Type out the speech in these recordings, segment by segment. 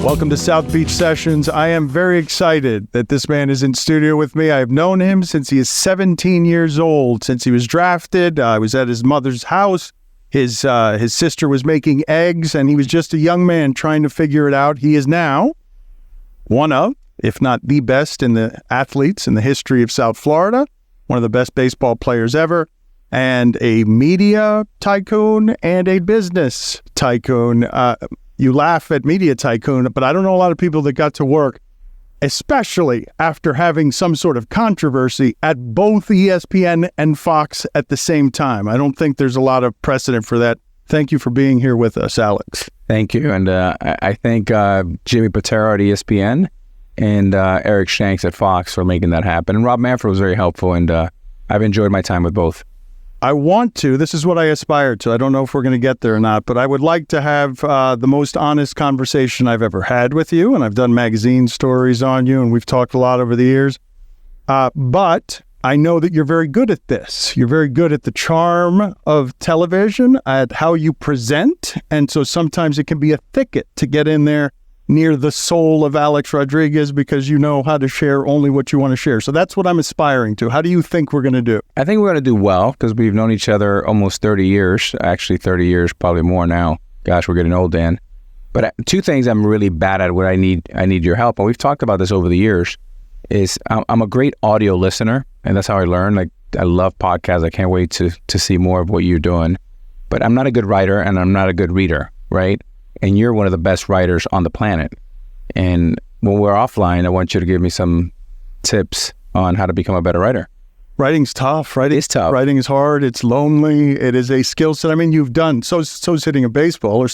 Welcome to South Beach Sessions. I am very excited that this man is in studio with me. I've known him since he is 17 years old, since he was drafted. I was at his mother's house. His sister was making eggs, and he was just a young man trying to figure it out. He is now one of, if not the best in the athletes in the history of South Florida, one of the best baseball players ever, and a media tycoon and a business tycoon. You laugh at media tycoon, but I don't know a lot of people that got to work, especially after having some sort of controversy at both ESPN and Fox at the same time. I don't think there's a lot of precedent for that. Thank you for being here with us, Alex. Thank you. And I thank Jimmy Batard at ESPN and Eric Shanks at Fox for making that happen. And Rob Manfred was very helpful, and I've enjoyed my time with both. This is what I aspire to. I don't know if we're going to get there or not, but I would like to have the most honest conversation I've ever had with you. And I've done magazine stories on you, and we've talked a lot over the years. But I know that you're very good at this. You're very good at the charm of television, at how you present. And so sometimes it can be a thicket to get in there near the soul of Alex Rodriguez, because you know how to share only what you want to share. So that's what I'm aspiring to. How do you think we're going to do? I think we're going to do well, because we've known each other almost 30 years, actually 30 years, probably more now. Gosh, we're getting old, Dan. But two things I'm really bad at, where I need your help, and we've talked about this over the years, is I'm a great audio listener, and that's how I learn. Like, I love podcasts. I can't wait to see more of what you're doing. But I'm not a good writer, and I'm not a good reader, right? And you're one of the best writers on the planet. And when we're offline, I want you to give me some tips on how to become a better writer. Writing's tough, right? It's tough. Writing is hard. It's lonely. It is a skill set. I mean, you've done, so's hitting a baseball,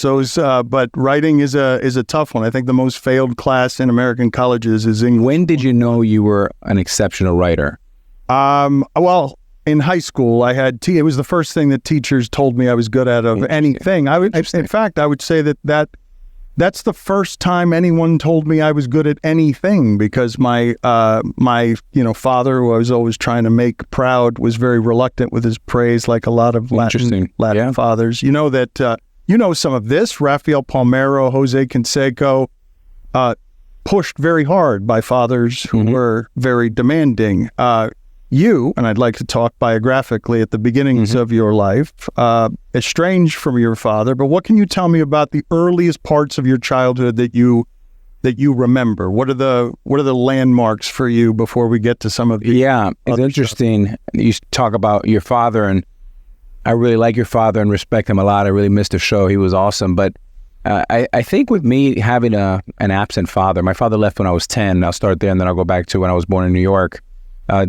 but writing is a tough one. I think the most failed class in American colleges is English. When did you know you were an exceptional writer? Well, in high school, it was the first thing that teachers told me I was good at of anything. In fact, I would say that's the first time anyone told me I was good at anything, because my father, who I was always trying to make proud, was very reluctant with his praise, like a lot of Latin fathers. You know that some of this. Rafael Palmeiro, Jose Canseco, pushed very hard by fathers who were very demanding. You, and I'd like to talk biographically at the beginnings of your life, estranged from your father, but what can you tell me about the earliest parts of your childhood that you remember? What are the landmarks for you before we get to some of the it's interesting. Stuff? You talk about your father, and I really like your father and respect him a lot. I really missed the show. He was awesome. But I think with me having an absent father, my father left when I was 10. I'll start there, and then I'll go back to when I was born in New York.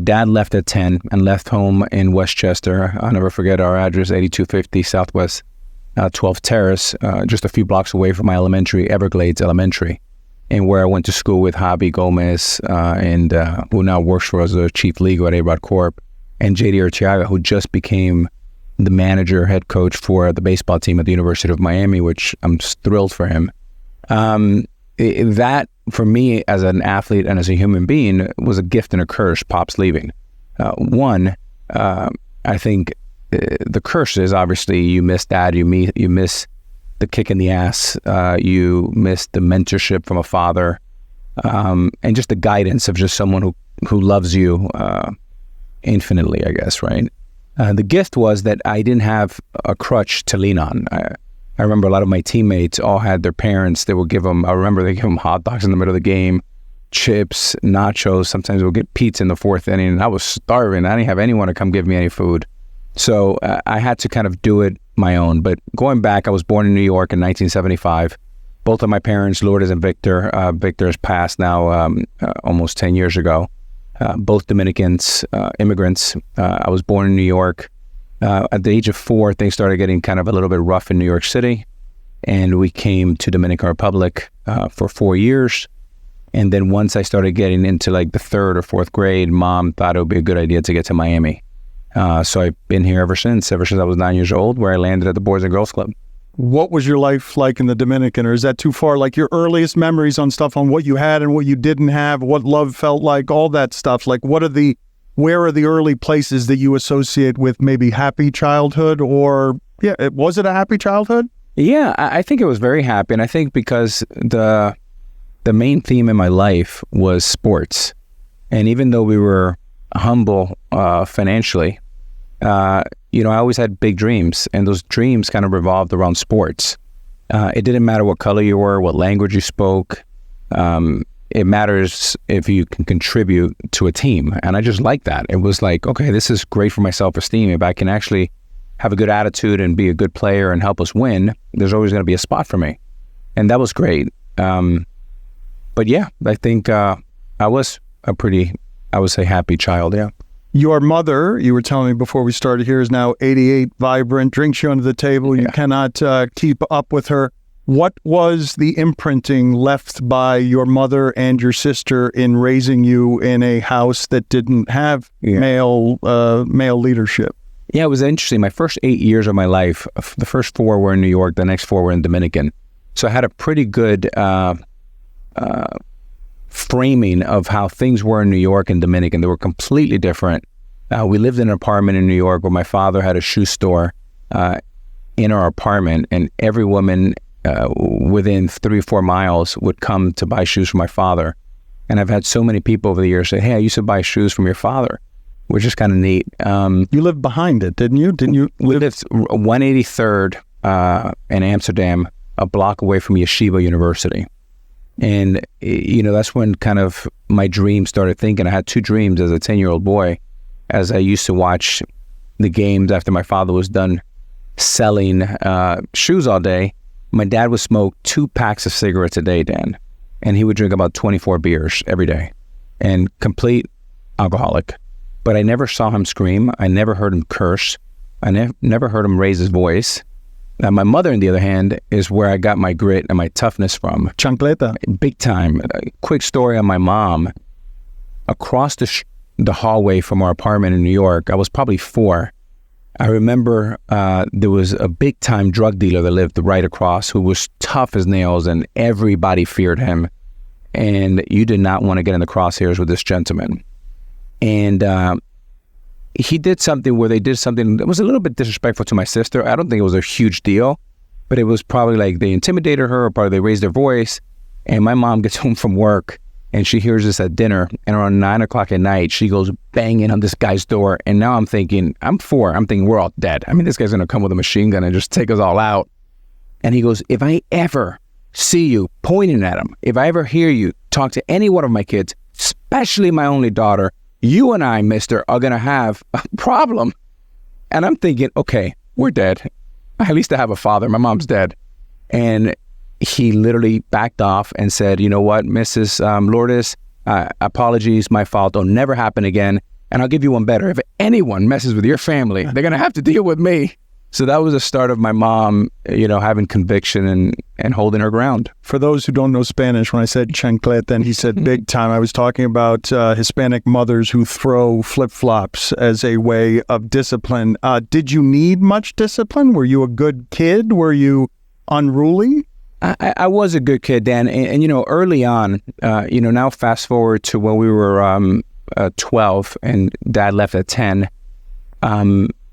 Dad left at 10 and left home in Westchester. I'll never forget our address, 8250 Southwest 12th Terrace, just a few blocks away from my elementary, Everglades Elementary, and where I went to school with Javi Gomez, and who now works for us as a chief legal at A-Rod Corp, and J.D. Urtiaga, who just became the manager, head coach for the baseball team at the University of Miami, which I'm thrilled for him. That, for me, as an athlete and as a human being, was a gift and a curse, Pop's leaving. I think the curse is, obviously, you miss Dad, you miss the kick in the ass, you miss the mentorship from a father, and just the guidance of just someone who loves you infinitely, I guess, right? The gift was that I didn't have a crutch to lean on. I remember a lot of my teammates all had their parents. They would give them, I remember they give them hot dogs in the middle of the game, chips, nachos. Sometimes we'll get pizza in the fourth inning. And I was starving. I didn't have anyone to come give me any food. So I had to kind of do it my own. But going back, I was born in New York in 1975. Both of my parents, Lourdes and Victor. Victor has passed now almost 10 years ago. Both Dominicans, immigrants. I was born in New York. At the age of 4, things started getting kind of a little bit rough in New York City, and we came to Dominican Republic for 4 years. And then once I started getting into like the 3rd or 4th grade, Mom thought it would be a good idea to get to Miami. So I've been here ever since I was 9 years old, where I landed at the Boys and Girls Club. What was your life like in the Dominican, or is that too far? Like your earliest memories on stuff, on what you had and what you didn't have, what love felt like, all that stuff. Like where are the early places that you associate with maybe happy childhood, or was it a happy childhood? Yeah, I think it was very happy. And I think because the main theme in my life was sports. And even though we were humble financially, I always had big dreams, and those dreams kind of revolved around sports. It didn't matter what color you were, what language you spoke. It matters if you can contribute to a team. And I just liked that. It was like, okay, this is great for my self-esteem. If I can actually have a good attitude and be a good player and help us win, there's always going to be a spot for me. And that was great. But yeah, I think I was a pretty, I would say, happy child, yeah. Your mother, you were telling me before we started here, is now 88, vibrant, drinks you under the table. You cannot keep up with her. What was the imprinting left by your mother and your sister in raising you in a house that didn't have male leadership? Yeah, it was interesting. My first 8 years of my life, the first 4 were in New York, the next 4 were in Dominican. So I had a pretty good framing of how things were in New York and Dominican. They were completely different. We lived in an apartment in New York where my father had a shoe store in our apartment, and every woman within 3 or 4 miles would come to buy shoes from my father. And I've had so many people over the years say, hey, I used to buy shoes from your father, which is kind of neat. You lived behind it, didn't you? We lived 183rd in Amsterdam, a block away from Yeshiva University. And, that's when kind of my dream started thinking. I had 2 dreams as a 10-year-old boy, as I used to watch the games after my father was done selling shoes all day. My dad would smoke 2 packs of cigarettes a day, Dan, and he would drink about 24 beers every day, and complete alcoholic. But I never saw him scream. I never heard him curse. I never heard him raise his voice. My mother, on the other hand, is where I got my grit and my toughness from. Chancleta. Big time. A quick story on my mom. Across the hallway from our apartment in New York, I was probably 4. I remember there was a big time drug dealer that lived right across who was tough as nails, and everybody feared him. And you did not want to get in the crosshairs with this gentleman. And he did something where they did something that was a little bit disrespectful to my sister. I don't think it was a huge deal, but it was probably like they intimidated her, or probably they raised their voice. And my mom gets home from work and she hears this at dinner, and around 9 o'clock at night, she goes banging on this guy's door. And now I'm thinking, I'm 4. I'm thinking we're all dead. I mean, this guy's going to come with a machine gun and just take us all out. And he goes, if I ever see you pointing at him, if I ever hear you talk to any one of my kids, especially my only daughter, you and I, mister, are going to have a problem. And I'm thinking, okay, we're dead. At least I have a father. My mom's dead. And he literally backed off and said, you know what, Mrs. Lourdes, apologies, my fault. It'll never happen again. And I'll give you one better. If anyone messes with your family, they're going to have to deal with me. So that was the start of my mom, having conviction and holding her ground. For those who don't know Spanish, when I said chancleta, and he said big time, I was talking about Hispanic mothers who throw flip-flops as a way of discipline. Did you need much discipline? Were you a good kid? Were you unruly? I was a good kid, Dan. And early on, now fast forward to when we were 12 and Dad left at 10,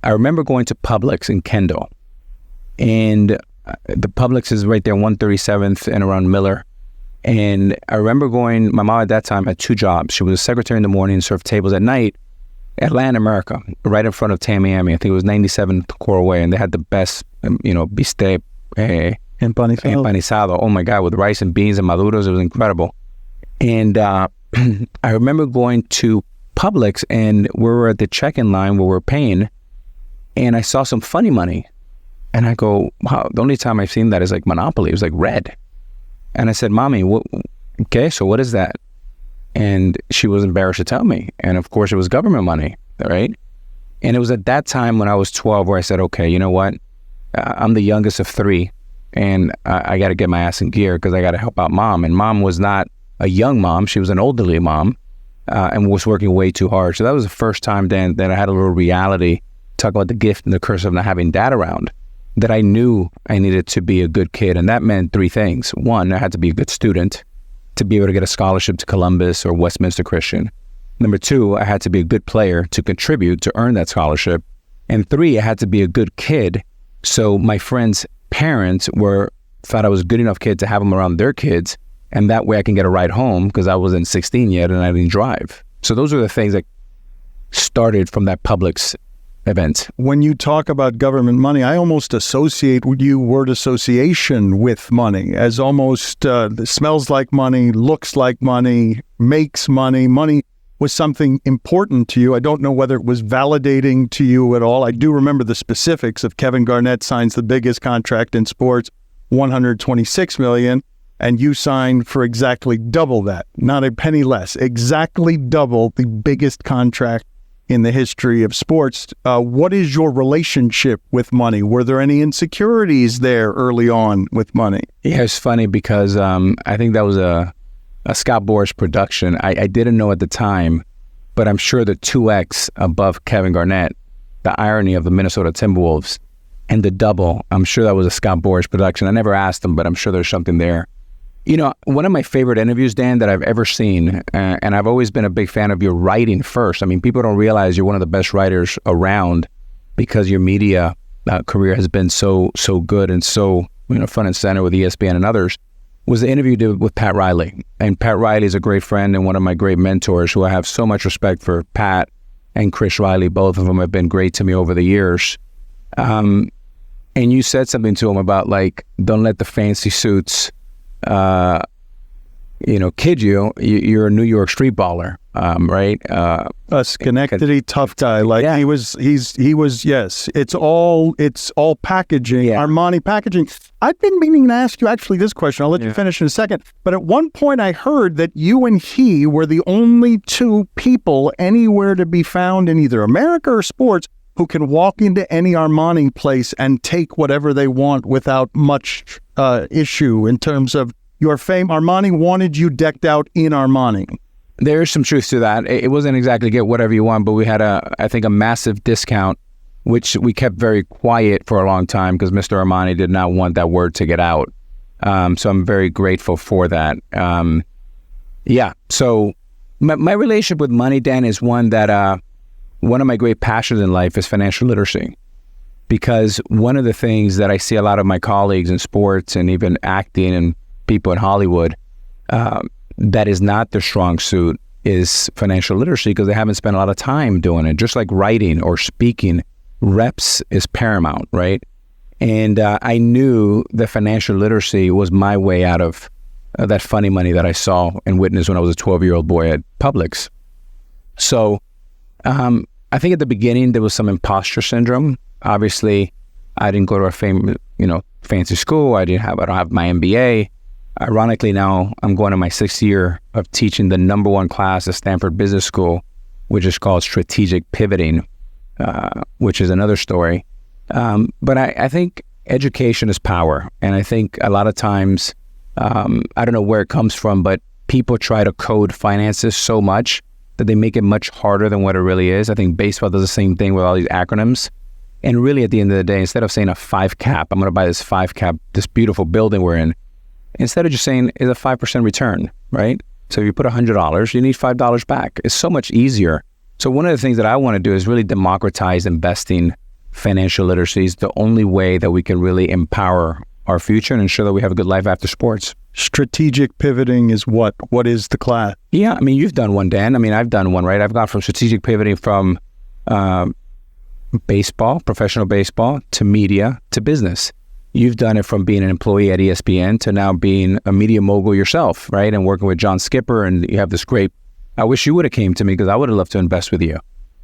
I remember going to Publix in Kendall, and the Publix is right there, 137th and around Miller. And I remember going, my mom at that time had 2 jobs. She was a secretary in the morning and served tables at night at Latin America, right in front of Tamiami. I think it was 97th Coral Way, and they had the best, bistec, empanizado. Oh my God, with rice and beans and maduros. It was incredible. And I remember going to Publix, and we were at the check-in line where we're paying, and I saw some funny money. And I go, wow, the only time I've seen that is like Monopoly. It was like red. And I said, Mommy, okay, so what is that? And she was embarrassed to tell me. And of course, it was government money, right? And it was at that time when I was 12 where I said, okay, you know what? I'm the youngest of 3, and I got to get my ass in gear because I got to help out Mom. And Mom was not a young mom. She was an elderly mom and was working way too hard. So that was the first time then that I had a little reality, talk about the gift and the curse of not having Dad around, that I knew I needed to be a good kid. And that meant 3 things. 1, I had to be a good student to be able to get a scholarship to Columbus or Westminster Christian. Number 2, I had to be a good player to contribute to earn that scholarship. And 3, I had to be a good kid so my friends' parents thought I was a good enough kid to have them around their kids, And that way I can get a ride home because I wasn't 16 yet and I didn't drive. So those are the things that started from that Publix event. When you talk about government money, I almost associate word association with money as almost smells like money, looks like money, makes money. Money was something important to you. I don't know whether it was validating to you at all. I do remember the specifics of Kevin Garnett signs the biggest contract in sports, $126 million, and you signed for exactly double that, not a penny less, exactly double the biggest contract in the history of sports. What is your relationship with money? Were there any insecurities there early on with money? Yeah, it's funny because I think that was a Scott Boras production. I didn't know at the time, but I'm sure the 2X above Kevin Garnett, the irony of the Minnesota Timberwolves, and the double, I'm sure that was a Scott Boras production. I never asked him, but I'm sure there's something there. You know, one of my favorite interviews, Dan, that I've ever seen, and I've always been a big fan of your writing first. I mean, people don't realize you're one of the best writers around because your media career has been so good and so, front and center with ESPN and others, was the interview you did with Pat Riley. And Pat Riley is a great friend and one of my great mentors who I have so much respect for. Pat and Chris Riley, both of them have been great to me over the years. And you said something to him about, like, don't let the fancy suits kid you. You're a New York street baller, right? A Schenectady tough guy. Like, yeah. He was, yes. It's all packaging, yeah. Armani packaging. I've been meaning to ask you actually this question. I'll let you finish in a second. But at one point I heard that you and he were the only two people anywhere to be found in either America or sports who can walk into any Armani place and take whatever they want without much issue in terms of your fame. Armani wanted you decked out in Armani. There is some truth to that. It wasn't exactly get whatever you want, but we had I think a massive discount, which we kept very quiet for a long time because Mr. Armani did not want that word to get out. So I'm very grateful for that. So my relationship with money, Dan, is one that one of my great passions in life is financial literacy. Because one of the things that I see a lot of my colleagues in sports and even acting and people in Hollywood, that is not their strong suit is financial literacy because they haven't spent a lot of time doing it. Just like writing or speaking, reps is paramount, right? And I knew that financial literacy was my way out of that funny money that I saw and witnessed when I was a 12-year-old boy at Publix. So I think at the beginning there was some imposter syndrome. Obviously, I didn't go to a fancy school. I don't have my MBA. Ironically, now I'm going to my 6th year of teaching the #1 class at Stanford Business School, which is called strategic pivoting, which is another story. But I think education is power. And I think a lot of times, I don't know where it comes from, but people try to code finances so much that they make it much harder than what it really is. I think baseball does the same thing with all these acronyms. And really, at the end of the day, instead of saying a 5 cap, I'm going to buy this 5 cap, this beautiful building we're in, instead of just saying it's a 5% return, right? So if you put $100, you need $5 back. It's so much easier. So one of the things that I want to do is really democratize investing. Financial literacy is the only way that we can really empower our future and ensure that we have a good life after sports. Strategic pivoting is what? What is the class? Yeah, I mean, you've done one, Dan. I mean, I've done one, right? I've gone from strategic pivoting from baseball, professional baseball, to media, to business. You've done it from being an employee at ESPN to now being a media mogul yourself, right? And working with John Skipper, and you have this great, I wish you would have came to me because I would have loved to invest with you.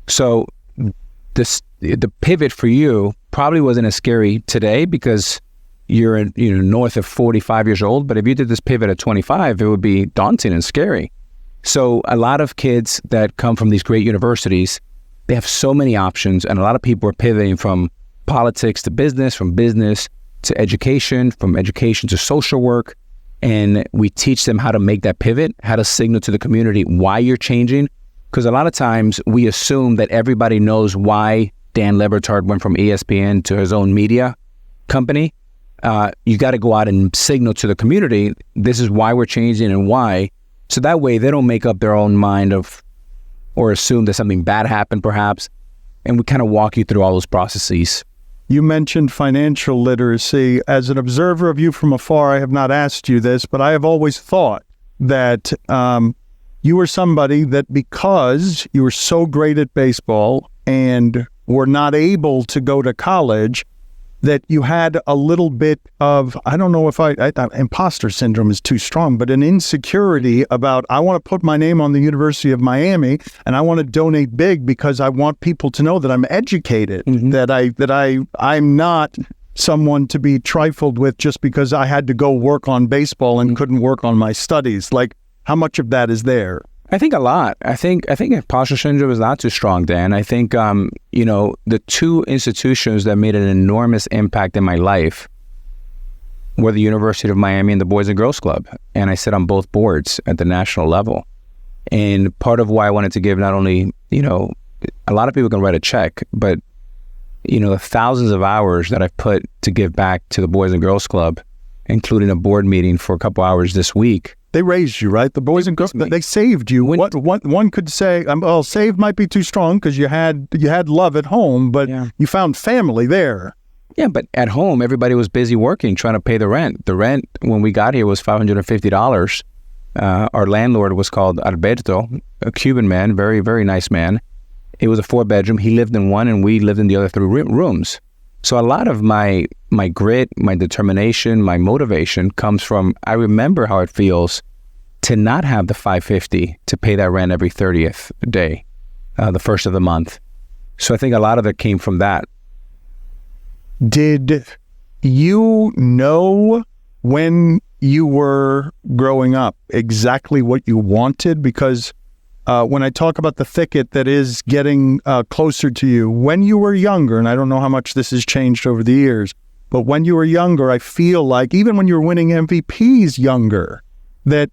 So the pivot for you probably wasn't as scary today because you're north of 45 years old, but if you did this pivot at 25, it would be daunting and scary. So a lot of kids that come from these great universities, they have so many options, and a lot of people are pivoting from politics to business, from business to education, from education to social work, and we teach them how to make that pivot, how to signal to the community why you're changing, because a lot of times we assume that everybody knows why Dan Le Batard went from ESPN to his own media company. You got to go out and signal to the community, this is why we're changing and why. So that way they don't make up their own mind or assume that something bad happened perhaps. And we kind of walk you through all those processes. You mentioned financial literacy. As an observer of you from afar, I have not asked you this, but I have always thought that you were somebody that, because you were so great at baseball and were not able to go to college, that you had a little bit of, I don't know if imposter syndrome is too strong, but an insecurity about, I want to put my name on the University of Miami and I want to donate big because I want people to know that I'm educated, that I'm not someone to be trifled with just because I had to go work on baseball and couldn't work on my studies. Like, how much of that is there? I think a lot. I think imposter syndrome is not too strong, Dan. I think, the two institutions that made an enormous impact in my life were the University of Miami and the Boys and Girls Club. And I sit on both boards at the national level. And part of why I wanted to give not only, a lot of people can write a check, but, the thousands of hours that I've put to give back to the Boys and Girls Club, including a board meeting for a couple hours this week. They raised you, right? The Boys and Girls, they saved you. One could say, saved might be too strong because you had love at home, but you found family there. Yeah, but at home, everybody was busy working, trying to pay the rent. The rent when we got here was $550. Our landlord was called Alberto, a Cuban man, very, very nice man. It was a 4-bedroom. He lived in one and we lived in the other 3 rooms. So a lot of my grit, my determination, my motivation comes from, I remember how it feels to not have the $550 to pay that rent every 30th day, the first of the month. So I think a lot of it came from that. Did you know when you were growing up exactly what you wanted? Because when I talk about the thicket that is getting closer to you, when you were younger, and I don't know how much this has changed over the years, but when you were younger, I feel like even when you were winning MVPs younger, that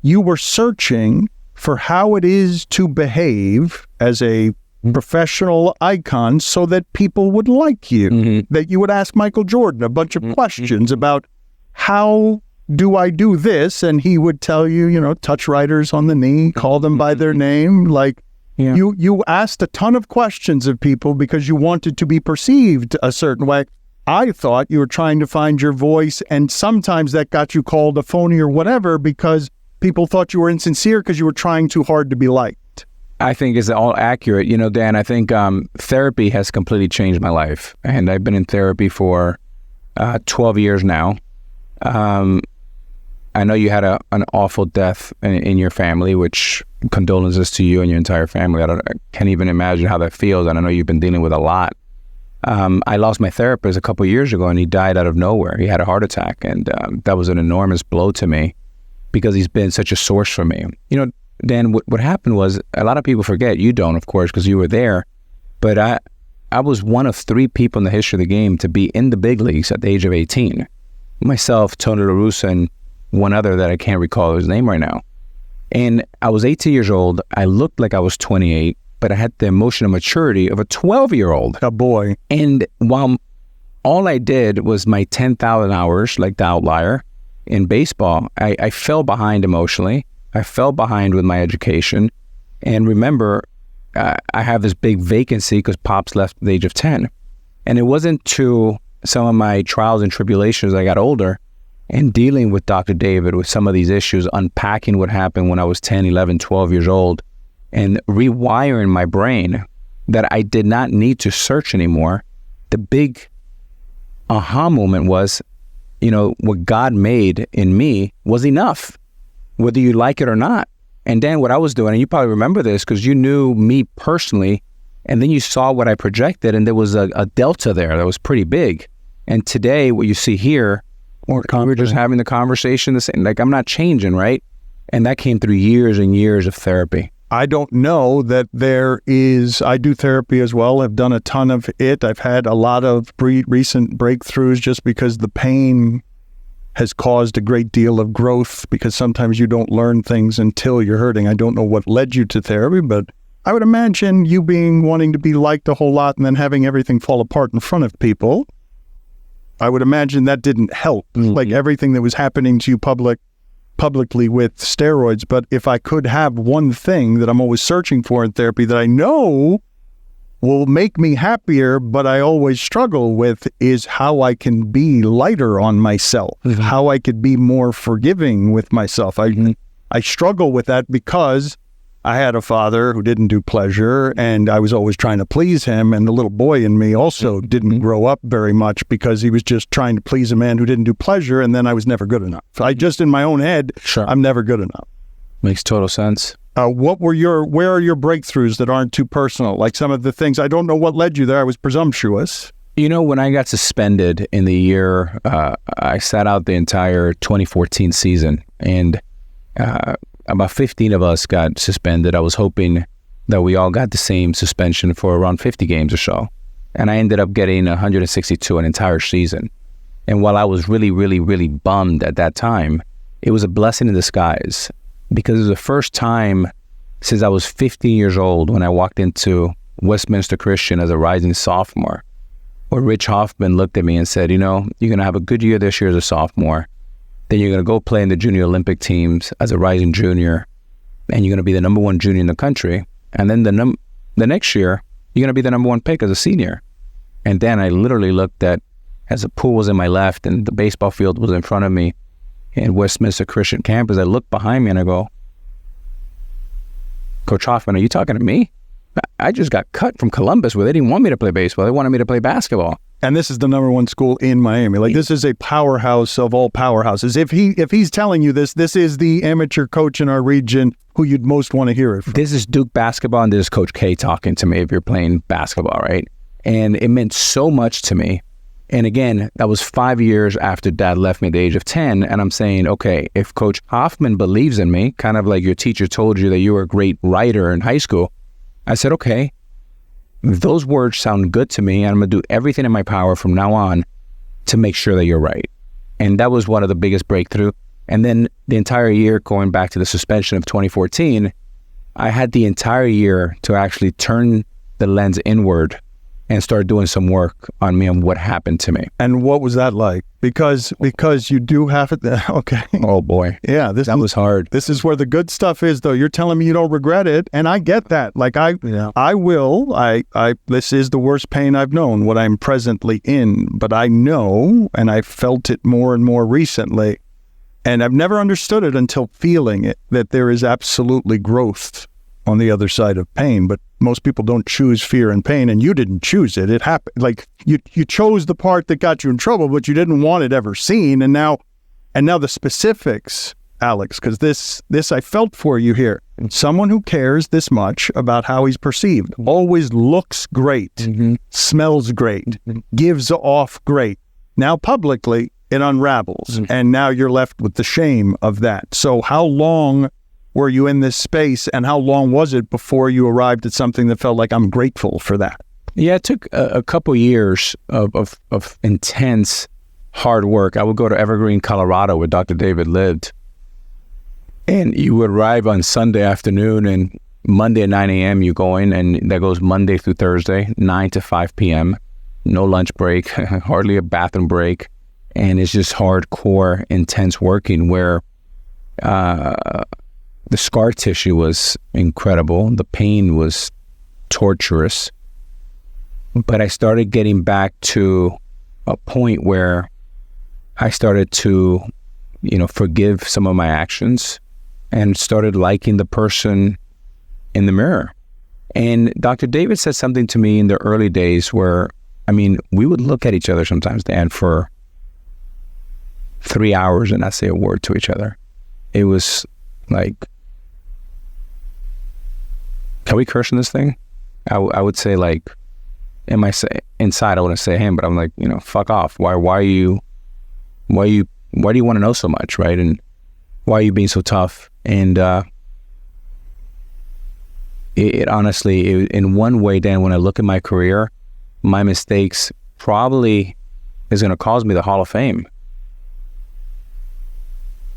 you were searching for how it is to behave as a professional icon so that people would like you, that you would ask Michael Jordan a bunch of questions about how do I do this? And he would tell you, touch writers on the knee, call them by their name. Like, you asked a ton of questions of people because you wanted to be perceived a certain way. I thought you were trying to find your voice, and sometimes that got you called a phony or whatever because people thought you were insincere because you were trying too hard to be liked. I think it's all accurate. Dan, I think therapy has completely changed my life. And I've been in therapy for 12 years now. I know you had an awful death in your family, which condolences to you and your entire family. I can't even imagine how that feels. And I know you've been dealing with a lot. I lost my therapist a couple of years ago and he died out of nowhere. He had a heart attack. And that was an enormous blow to me because he's been such a source for me. Dan, what happened was, a lot of people forget, you don't, of course, because you were there, but I was one of 3 people in the history of the game to be in the big leagues at the age of 18. Myself, Tony La Russa, and one other that I can't recall his name right now. And I was 18 years old. I looked like I was 28, but I had the emotional maturity of a 12-year-old. A boy. And while all I did was my 10,000 hours, like the outlier, in baseball, I fell behind emotionally. I fell behind with my education. And remember, I have this big vacancy because Pops left at the age of 10. And it wasn't to some of my trials and tribulations as I got older and dealing with Dr. David with some of these issues, unpacking what happened when I was 10, 11, 12 years old, and rewiring my brain that I did not need to search anymore. The big aha moment was, what God made in me was enough, whether you like it or not. And Dan, what I was doing, and you probably remember this because you knew me personally, and then you saw what I projected, and there was a delta there that was pretty big. And today, what you see here, we're just having the conversation the same. Like, I'm not changing, right? And that came through years and years of therapy. I don't know that there is, I do therapy as well. I've done a ton of it. I've had a lot of recent breakthroughs just because the pain has caused a great deal of growth, because sometimes you don't learn things until you're hurting. I don't know what led you to therapy, but I would imagine you wanting to be liked a whole lot and then having everything fall apart in front of people. I would imagine that didn't help, like everything that was happening to you publicly with steroids. But if I could have one thing that I'm always searching for in therapy that I know will make me happier, but I always struggle with is how I can be lighter on myself, how I could be more forgiving with myself. I struggle with that because I had a father who didn't do pleasure, and I was always trying to please him, and the little boy in me also didn't grow up very much because he was just trying to please a man who didn't do pleasure, and then I was never good enough. I just, in my own head, I'm never good enough. Makes total sense. Where are your breakthroughs that aren't too personal? Like some of the things, I don't know what led you there. I was presumptuous. When I got suspended in the year, I sat out the entire 2014 season, and about 15 of us got suspended. I was hoping that we all got the same suspension for around 50 games or so. And I ended up getting 162 an entire season. And while I was really, really, really bummed at that time, it was a blessing in disguise, because it was the first time since I was 15 years old when I walked into Westminster Christian as a rising sophomore, where Rich Hoffman looked at me and said, you're going to have a good year this year as a sophomore. Then you're going to go play in the junior Olympic teams as a rising junior, and you're going to be the number one junior in the country. And then the next year, you're going to be the number one pick as a senior. And then I literally looked at, as the pool was in my left and the baseball field was in front of me in Westminster Christian campus, I looked behind me and I go, Coach Hoffman, are you talking to me? I just got cut from Columbus where they didn't want me to play baseball. They wanted me to play basketball. And this is the number one school in Miami. Like, this is a powerhouse of all powerhouses. If he's telling you this is the amateur coach in our region who you'd most want to hear it from. This is Duke basketball, and this is Coach K talking to me if you're playing basketball, right? And it meant so much to me. And again, that was 5 years after Dad left me at the age of 10. And I'm saying, okay, if Coach Hoffman believes in me, kind of like your teacher told you that you were a great writer in high school, I said, okay, those words sound good to me, and I'm going to do everything in my power from now on to make sure that you're right. And that was one of the biggest breakthrough. And then the entire year, going back to the suspension of 2014, I had the entire year to actually turn the lens inward and start doing some work on me and what happened to me. And what was that like? Because you do have it. Okay. Oh boy. Yeah. That was hard. This is where the good stuff is, though. You're telling me you don't regret it. And I get that. Like I will, this is the worst pain I've known, what I'm presently in, but I know, and I felt it more and more recently, and I've never understood it until feeling it, that there is absolutely growth on the other side of pain. But most people don't choose fear and pain, and you didn't choose it. It happened. Like you chose the part that got you in trouble, but you didn't want it ever seen. And now the specifics, Alex, because this I felt for you here. Someone who cares this much about how he's perceived, always looks great, smells great, gives off great. Now publicly it unravels, and now you're left with the shame of that. So how long were you in this space, and how long was it before you arrived at something that felt like, I'm grateful for that? Yeah, it took a couple years of intense hard work. I would go to Evergreen, Colorado, where Dr. David lived. And you would arrive on Sunday afternoon, and Monday at 9 a.m. you go in, and that goes Monday through Thursday, 9 to 5 p.m. No lunch break, hardly a bathroom break. And it's just hardcore, intense working where the scar tissue was incredible. The pain was torturous. But I started getting back to a point where I started to, forgive some of my actions and started liking the person in the mirror. And Dr. David said something to me in the early days where, we would look at each other sometimes, Dan, for 3 hours and not say a word to each other. It was like, can we curse in this thing? I would say, like, inside I wouldn't say him, but I'm like, fuck off. Why do you want to know so much, right? And why are you being so tough? And it honestly, in one way, Dan, when I look at my career, my mistakes probably is going to cause me the Hall of Fame.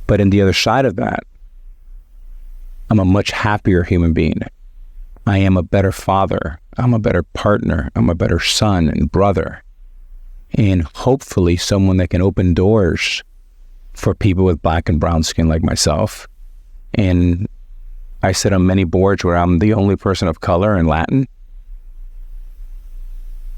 But in the other side of that, I'm a much happier human being. I am a better father. I'm a better partner. I'm a better son and brother. And hopefully someone that can open doors for people with black and brown skin like myself. And I sit on many boards where I'm the only person of color in Latin.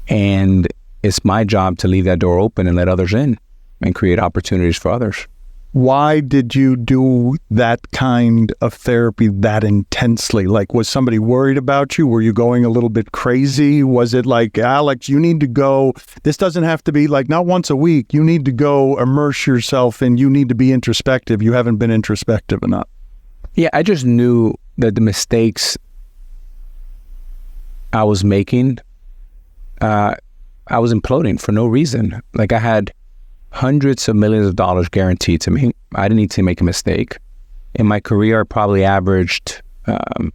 And it's my job to leave that door open and let others in and create opportunities for others. Why did you do that kind of therapy that intensely? Like, was somebody worried about you? Were you going a little bit crazy? Was it like, Alex, you need to go, this doesn't have to be like not once a week. You need to go immerse yourself and you need to be introspective. You haven't been introspective enough. Yeah, I just knew that the mistakes I was making, I was imploding for no reason. Like, I had hundreds of millions of dollars guaranteed to me. I didn't need to make a mistake. In my career, I probably averaged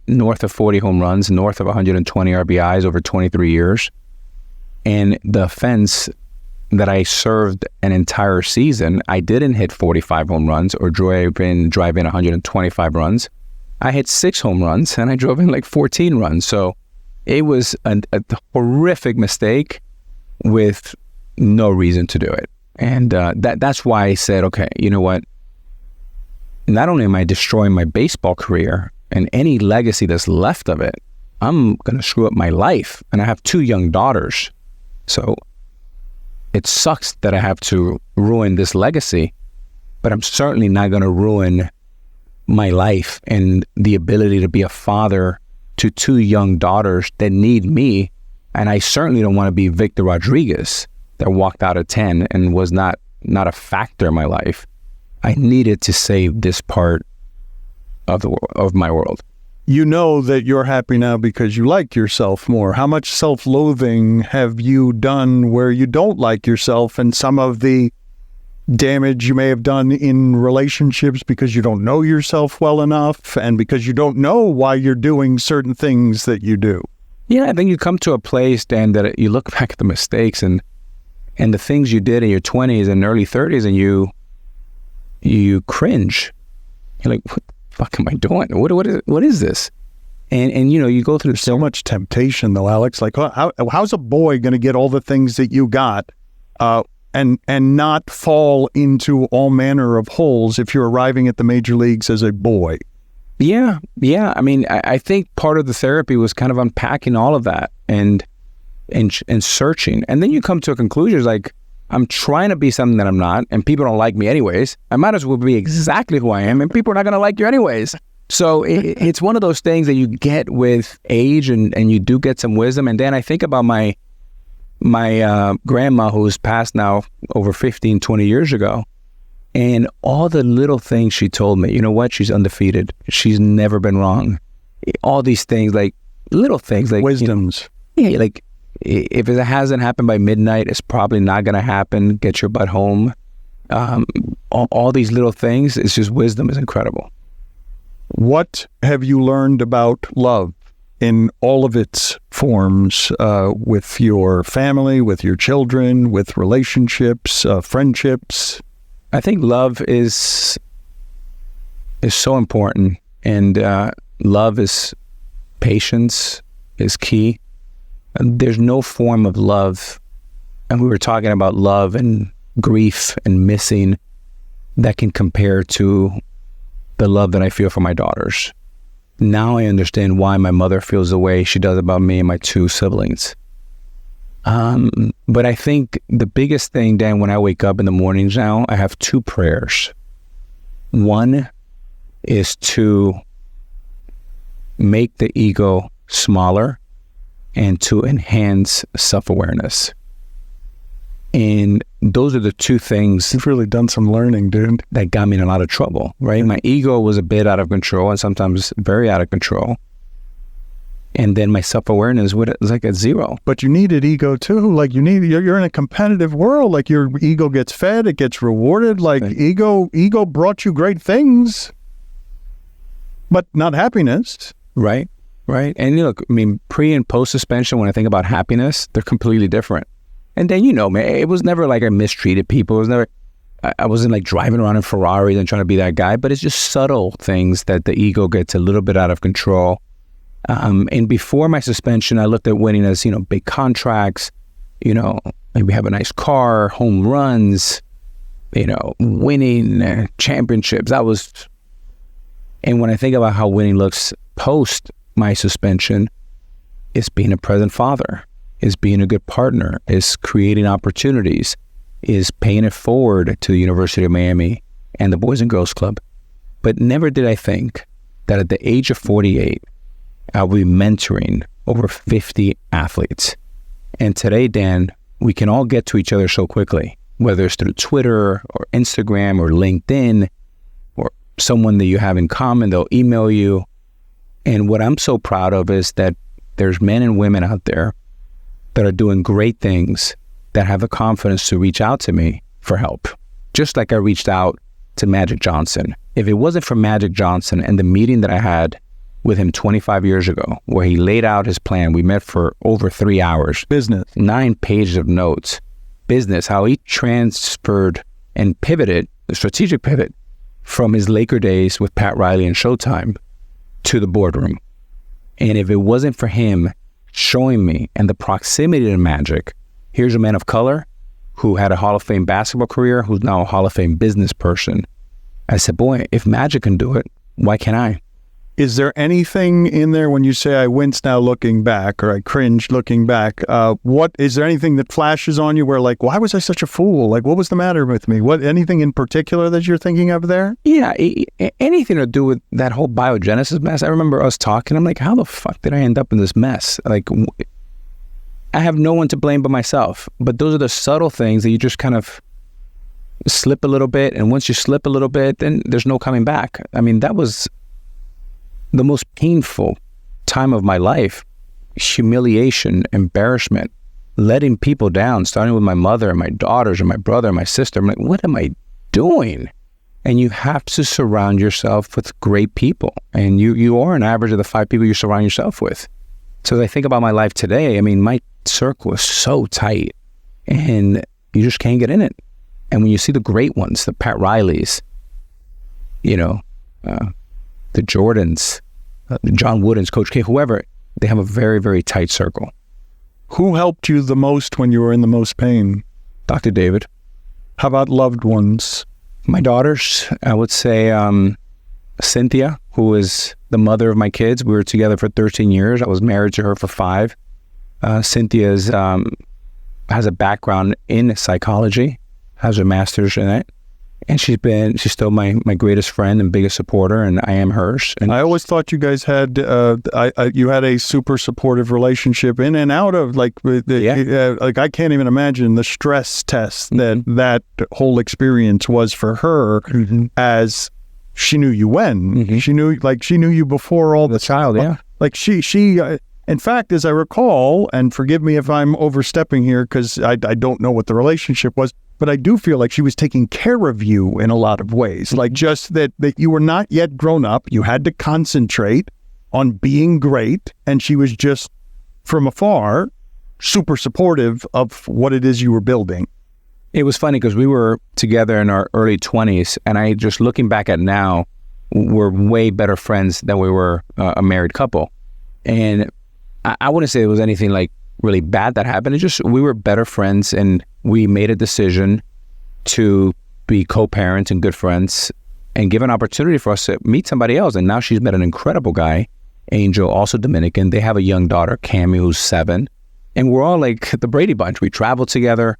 north of 40 home runs, north of 120 RBIs over 23 years. And the offense that I served an entire season, I didn't hit 45 home runs or drive in 125 runs. I hit 6 home runs and I drove in like 14 runs. So it was a horrific mistake with no reason to do it. And that's why I said, okay, you know what? Not only am I destroying my baseball career and any legacy that's left of it, I'm going to screw up my life. And I have 2 young daughters. So it sucks that I have to ruin this legacy, but I'm certainly not going to ruin my life and the ability to be a father to 2 young daughters that need me. And I certainly don't want to be Victor Rodriguez that walked out at 10 and was not a factor in my life. I needed to save this part of my world. You know that you're happy now because you like yourself more. How much self-loathing have you done where you don't like yourself, and some of the damage you may have done in relationships because you don't know yourself well enough and because you don't know why you're doing certain things that you do? Yeah, I think you come to a place, Dan, that you look back at the mistakes and the things you did in your 20s and early 30s, and you cringe. You're like, what the fuck am I doing? What is this? And you know, you go through so much temptation, though, Alex. Like, how's a boy going to get all the things that you got and not fall into all manner of holes if you're arriving at the major leagues as a boy? Yeah. I mean, I think part of the therapy was kind of unpacking all of that and searching. And then you come to a conclusion like, I'm trying to be something that I'm not, and people don't like me anyways. I might as well be exactly who I am, and people are not going to like you anyways. So it's one of those things that you get with age, and you do get some wisdom. And then I think about my grandma, who's passed now over 15, 20 years ago, and all the little things she told me. You know what? She's undefeated. She's never been wrong. All these things, like little things, like wisdoms. Yeah, like, if it hasn't happened by midnight, it's probably not going to happen. Get your butt home. All these little things, it's just wisdom is incredible. What have you learned about love in all of its forms, with your family, with your children, with relationships, friendships? I think love is so important, and love is patience is key. There's no form of love, and we were talking about love and grief and missing, that can compare to the love that I feel for my daughters. Now I understand why my mother feels the way she does about me and my 2 siblings. But I think the biggest thing, Dan, when I wake up in the mornings now, I have 2 prayers. One is to make the ego smaller and to enhance self-awareness. And those are the 2 things. You've really done some learning, dude. That got me in a lot of trouble, right? My ego was a bit out of control and sometimes very out of control. And then my self-awareness was like at 0. But you needed ego too. Like you're in a competitive world. Like your ego gets fed, it gets rewarded. Like right. Ego brought you great things, but not happiness. Right. And look, I mean, pre and post suspension, when I think about happiness, they're completely different. And then, you know, man, it was never like I mistreated people. It was never, I wasn't like driving around in Ferraris and trying to be that guy, but it's just subtle things that the ego gets a little bit out of control. And before my suspension, I looked at winning as, you know, big contracts, you know, maybe have a nice car, home runs, you know, winning championships. And when I think about how winning looks post my suspension, it's being a present father. is being a good partner, is creating opportunities, is paying it forward to the University of Miami and the Boys and Girls Club. But never did I think that at the age of 48, I'll be mentoring over 50 athletes. And today, Dan, we can all get to each other so quickly, whether it's through Twitter or Instagram or LinkedIn or someone that you have in common, they'll email you. And what I'm so proud of is that there's men and women out there that are doing great things, that have the confidence to reach out to me for help. Just like I reached out to Magic Johnson. If it wasn't for Magic Johnson and the meeting that I had with him 25 years ago, where he laid out his plan, we met for over 3 hours. Business. 9 pages of notes. Business, how he transferred and pivoted, the strategic pivot, from his Laker days with Pat Riley and Showtime to the boardroom. And if it wasn't for him showing me and the proximity to Magic, here's a man of color who had a Hall of Fame basketball career, who's now a Hall of Fame business person. I said, boy, if Magic can do it, why can't I? Is there anything in there when you say I wince now looking back, or I cringe looking back? What is there anything that flashes on you where, like, why was I such a fool? Like, what was the matter with me? Anything in particular that you're thinking of there? Yeah, anything to do with that whole biogenesis mess. I remember us talking. I'm like, how the fuck did I end up in this mess? Like, I have no one to blame but myself. But those are the subtle things that you just kind of slip a little bit, and once you slip a little bit, then there's no coming back. I mean, that was the most painful time of my life. Humiliation, embarrassment, letting people down, starting with my mother and my daughters and my brother and my sister. I'm like, what am I doing? And you have to surround yourself with great people. And you are an average of the 5 people you surround yourself with. So as I think about my life today, I mean, my circle is so tight and you just can't get in it. And when you see the great ones, the Pat Rileys, the Jordans, the John Woodens, Coach K, whoever, they have a very, very tight circle. Who helped you the most when you were in the most pain? Dr. David. How about loved ones? My daughters, I would say Cynthia, who is the mother of my kids. We were together for 13 years. I was married to her for 5. Cynthia has a background in psychology, has a master's in it. And she's still my greatest friend and biggest supporter, and I am hers. And I always thought you guys had you had a super supportive relationship in and out of, like, like I can't even imagine the stress test that whole experience was for her, as she knew you when she knew you before all the child, yeah. Like she in fact, as I recall, and forgive me if I'm overstepping here because I don't know what the relationship was, but I do feel like she was taking care of you in a lot of ways. Like, just that you were not yet grown up. You had to concentrate on being great. And she was just, from afar, super supportive of what it is you were building. It was funny because we were together in our early 20s. And I just, looking back at now, we're way better friends than we were a married couple. And I wouldn't say it was anything like really bad that happened. It's just, we were better friends, and we made a decision to be co-parents and good friends and give an opportunity for us to meet somebody else. And now she's met an incredible guy, Angel, also Dominican. They have a young daughter, Cammy, who's 7. And we're all like the Brady Bunch. We travel together.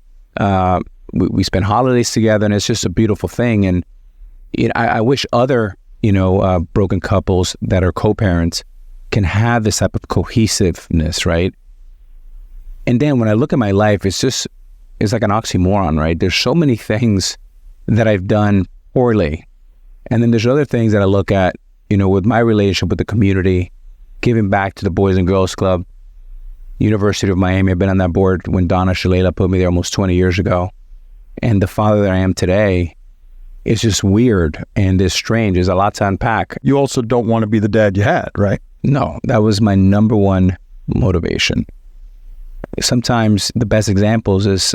We spend holidays together, and it's just a beautiful thing. And I wish other, broken couples that are co-parents can have this type of cohesiveness, right? And then when I look at my life, it's like an oxymoron, right? There's so many things that I've done poorly. And then there's other things that I look at, with my relationship with the community, giving back to the Boys and Girls Club, University of Miami. I've been on that board when Donna Shalala put me there almost 20 years ago. And the father that I am today is just weird and is strange. There's a lot to unpack. You also don't want to be the dad you had, right? No, that was my number one motivation. Sometimes the best examples is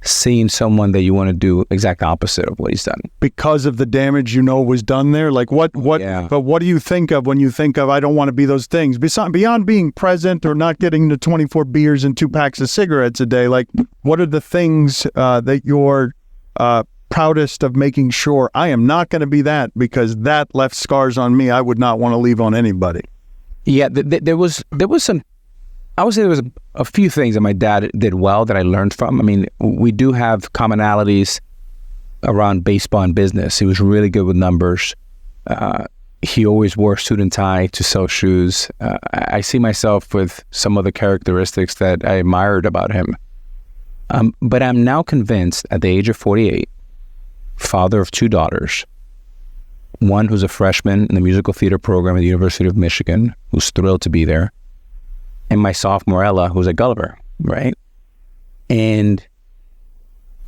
seeing someone that you want to do exact opposite of what he's done. Because of the damage was done there? Like Yeah. But what do you think of when you think of, I don't want to be those things? Beyond being present or not getting the 24 beers and 2 packs of cigarettes a day, like, what are the things that you're proudest of making sure I am not going to be that, because that left scars on me I would not want to leave on anybody? Yeah, there was some I would say there was a few things that my dad did well that I learned from. I mean, we do have commonalities around baseball and business. He was really good with numbers. He always wore a suit and tie to sell shoes. I see myself with some of the characteristics that I admired about him. But I'm now convinced at the age of 48, father of 2 daughters, one who's a freshman in the musical theater program at the University of Michigan, who's thrilled to be there, and my sophomore Ella, who's at Gulliver, right? And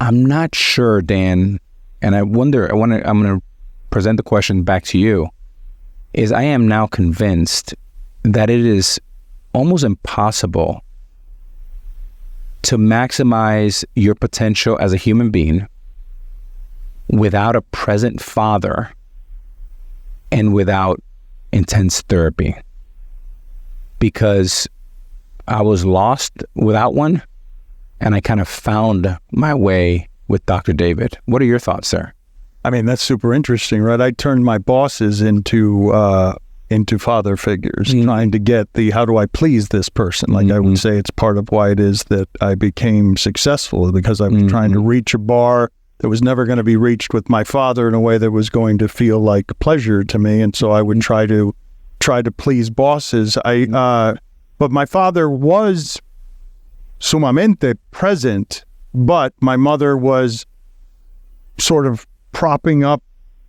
I'm not sure, Dan, and I'm going to present the question back to you, is I am now convinced that it is almost impossible to maximize your potential as a human being without a present father and without intense therapy. Because I was lost without one, and I kind of found my way with Dr. David. What are your thoughts, sir? I mean, that's super interesting, right? I turned my bosses into father figures, trying to get how do I please this person? Like I would say it's part of why it is that I became successful, because I was trying to reach a bar that was never going to be reached with my father in a way that was going to feel like pleasure to me. And so I would try to please bosses. But my father was sumamente present, but my mother was sort of propping up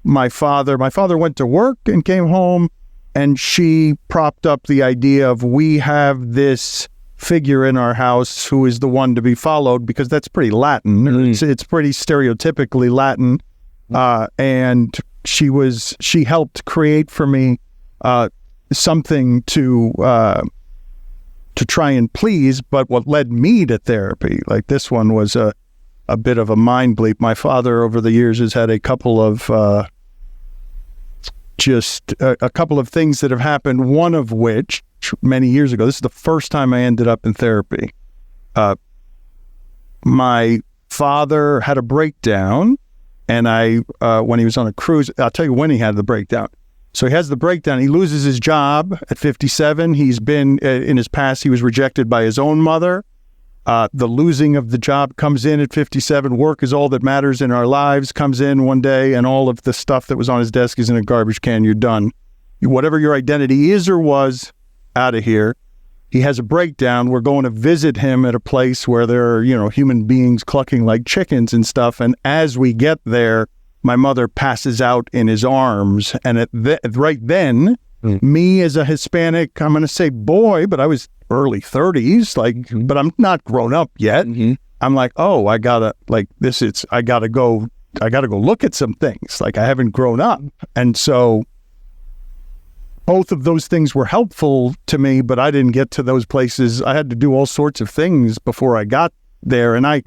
my father. My father went to work and came home, and she propped up the idea of, we have this figure in our house who is the one to be followed, because that's pretty Latin. It's pretty stereotypically Latin. And she helped create for me something to try and please. But what led me to therapy, like this one was a bit of a mind bleep. My father over the years has had a couple of a couple of things that have happened, one of which many years ago, this is the first time I ended up in therapy. My father had a breakdown, and when he was on a cruise, I'll tell you when he had the breakdown. So he has the breakdown. He loses his job at 57. He's been, in his past, he was rejected by his own mother. The losing of the job comes in at 57. Work is all that matters in our lives comes in one day, and all of the stuff that was on his desk is in a garbage can. You're done. Whatever your identity is or was, out of here. He has a breakdown. We're going to visit him at a place where there are, human beings clucking like chickens and stuff. And as we get there, my mother passes out in his arms. And right then, me as a Hispanic, I'm going to say boy, but I was early 30s, but I'm not grown up yet. I'm like, oh, I gotta go look at some things. Like, I haven't grown up. And so both of those things were helpful to me, but I didn't get to those places. I had to do all sorts of things before I got there, and I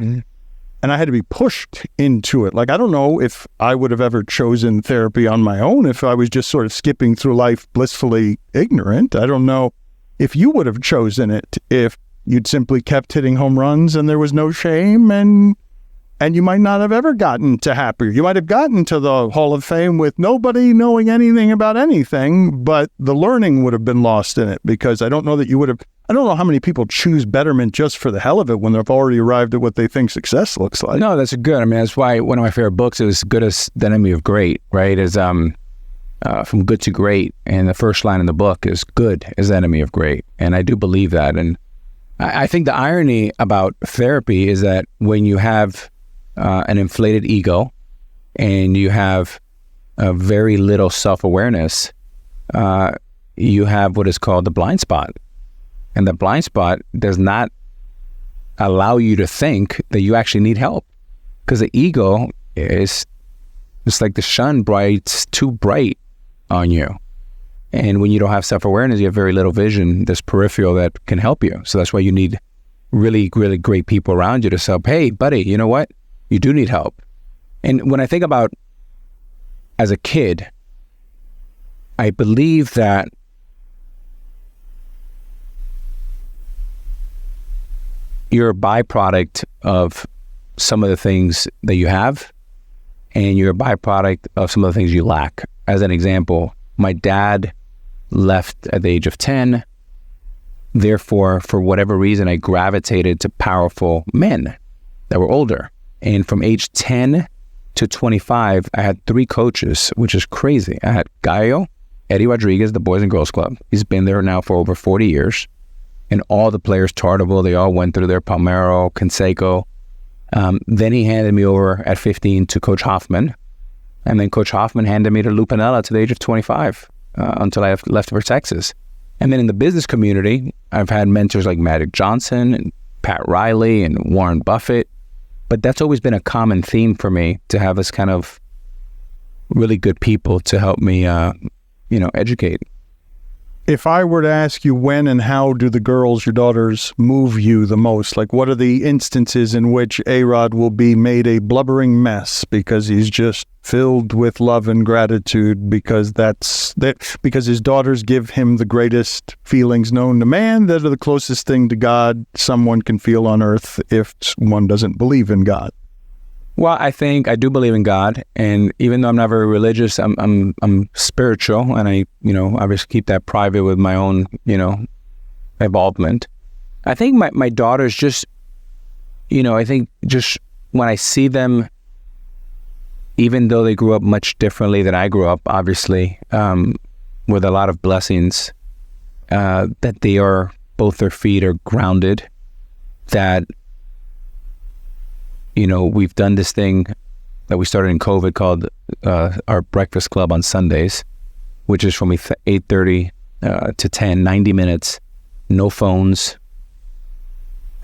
had to be pushed into it. Like, I don't know if I would have ever chosen therapy on my own if I was just sort of skipping through life blissfully ignorant. I don't know if you would have chosen it if you'd simply kept hitting home runs and there was no shame, and you might not have ever gotten to happier. You might have gotten to the Hall of Fame with nobody knowing anything about anything, but the learning would have been lost in it, because I don't know that you would have. I don't know how many people choose betterment just for the hell of it when they've already arrived at what they think success looks like. No, that's good. I mean, that's why one of my favorite books is Good as the Enemy of Great, right? Is From Good to Great. And the first line in the book is good is the enemy of great. And I do believe that. And I think the irony about therapy is that when you have an inflated ego and you have very little self-awareness, you have what is called the blind spot. And the blind spot does not allow you to think that you actually need help, because the ego is it's like the sun brights too bright on you. And when you don't have self-awareness, you have very little vision, this peripheral that can help you. So that's why you need really, really great people around you to say, hey, buddy, you know what? You do need help. And when I think about as a kid, I believe that you're a byproduct of some of the things that you have, and you're a byproduct of some of the things you lack. As an example, my dad left at the age of 10. therefore, for whatever reason, I gravitated to powerful men that were older. And from age 10 to 25, I had 3 coaches, which is crazy. I had Gallo, Eddie Rodriguez, the Boys and Girls Club. He's been there now for over 40 years. And all the players, Tardeville, they all went through there, Palmero, Canseco. Then he handed me over at 15 to Coach Hoffman. And then Coach Hoffman handed me to Lou Piniella to the age of 25 until I left for Texas. And then in the business community, I've had mentors like Magic Johnson and Pat Riley and Warren Buffett. But that's always been a common theme for me, to have this kind of really good people to help me, educate. If I were to ask you, when and how do the girls, your daughters, move you the most? Like, what are the instances in which A-Rod will be made a blubbering mess because he's just filled with love and gratitude because because his daughters give him the greatest feelings known to man that are the closest thing to God someone can feel on earth if one doesn't believe in God? Well, I think I do believe in God, and even though I'm not very religious, I'm spiritual, and I obviously keep that private with my own involvement. I think my daughters just I think just when I see them, even though they grew up much differently than I grew up, obviously with a lot of blessings, that they are, both their feet are grounded, that we've done this thing that we started in COVID called our Breakfast Club on Sundays, which is from 8:30 to 10, 90 minutes, no phones,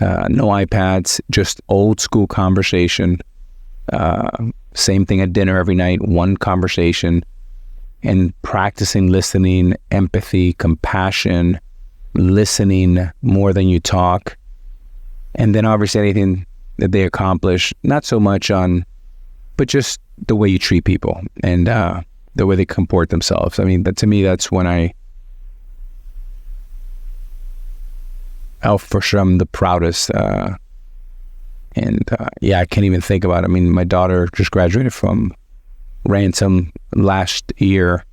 no iPads, just old school conversation. Same thing at dinner every night, one conversation, and practicing listening, empathy, compassion, listening more than you talk. And then obviously anything that they accomplish, not so much but just the way you treat people and the way they comport themselves. I mean, to me, that's when I'll for sure I'm the proudest. I can't even think about it. I mean, my daughter just graduated from Ransom last year,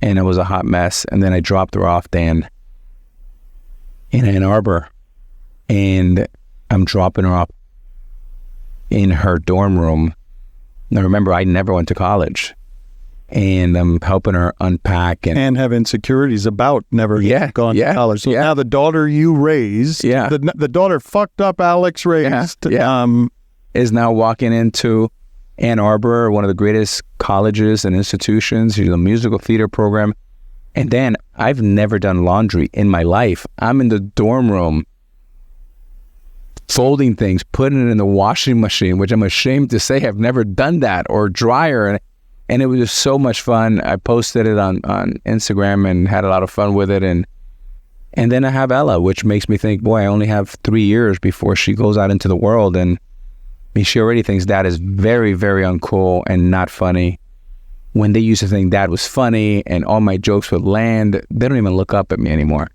and it was a hot mess. And then I dropped her off, Dan, in Ann Arbor, and I'm dropping her off in her dorm room. Now remember, I never went to college, and I'm helping her unpack and have insecurities about never gone to college. So now the daughter you raised, the daughter fucked up Alex raised, is now walking into Ann Arbor, one of the greatest colleges and institutions. She's a musical theater program. And Dan, I've never done laundry in my life. I'm in the dorm room folding things, putting it in the washing machine, which I'm ashamed to say I've never done that, or dryer. And it was just so much fun. I posted it on Instagram and had a lot of fun with it. And then I have Ella, which makes me think, boy, I only have 3 years before she goes out into the world. And I mean, she already thinks Dad is very, very uncool and not funny. When they used to think Dad was funny and all my jokes would land, they don't even look up at me anymore.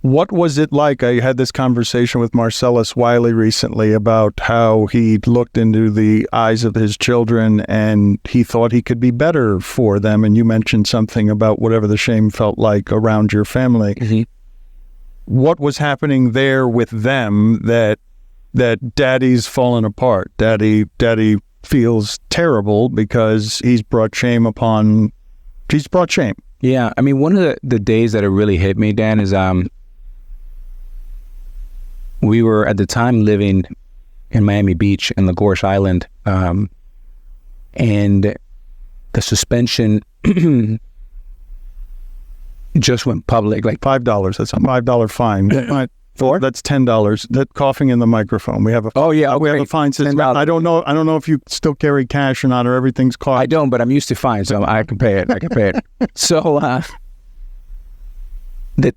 What was it like? I had this conversation with Marcellus Wiley recently about how he looked into the eyes of his children and he thought he could be better for them. And you mentioned something about whatever the shame felt like around your family. Mm-hmm. What was happening there with them that Daddy's fallen apart? Daddy feels terrible because he's brought shame. Yeah. I mean, one of the days that it really hit me, Dan, is we were at the time living in Miami Beach in Lagorge Island, and the suspension just went public, like $5. That's a $5 fine. For? That's $10. That coughing in the microphone. We have a we have a fine system. I don't know if you still carry cash or not, or everything's caught. I don't, but I'm used to fines, so I can pay it. So the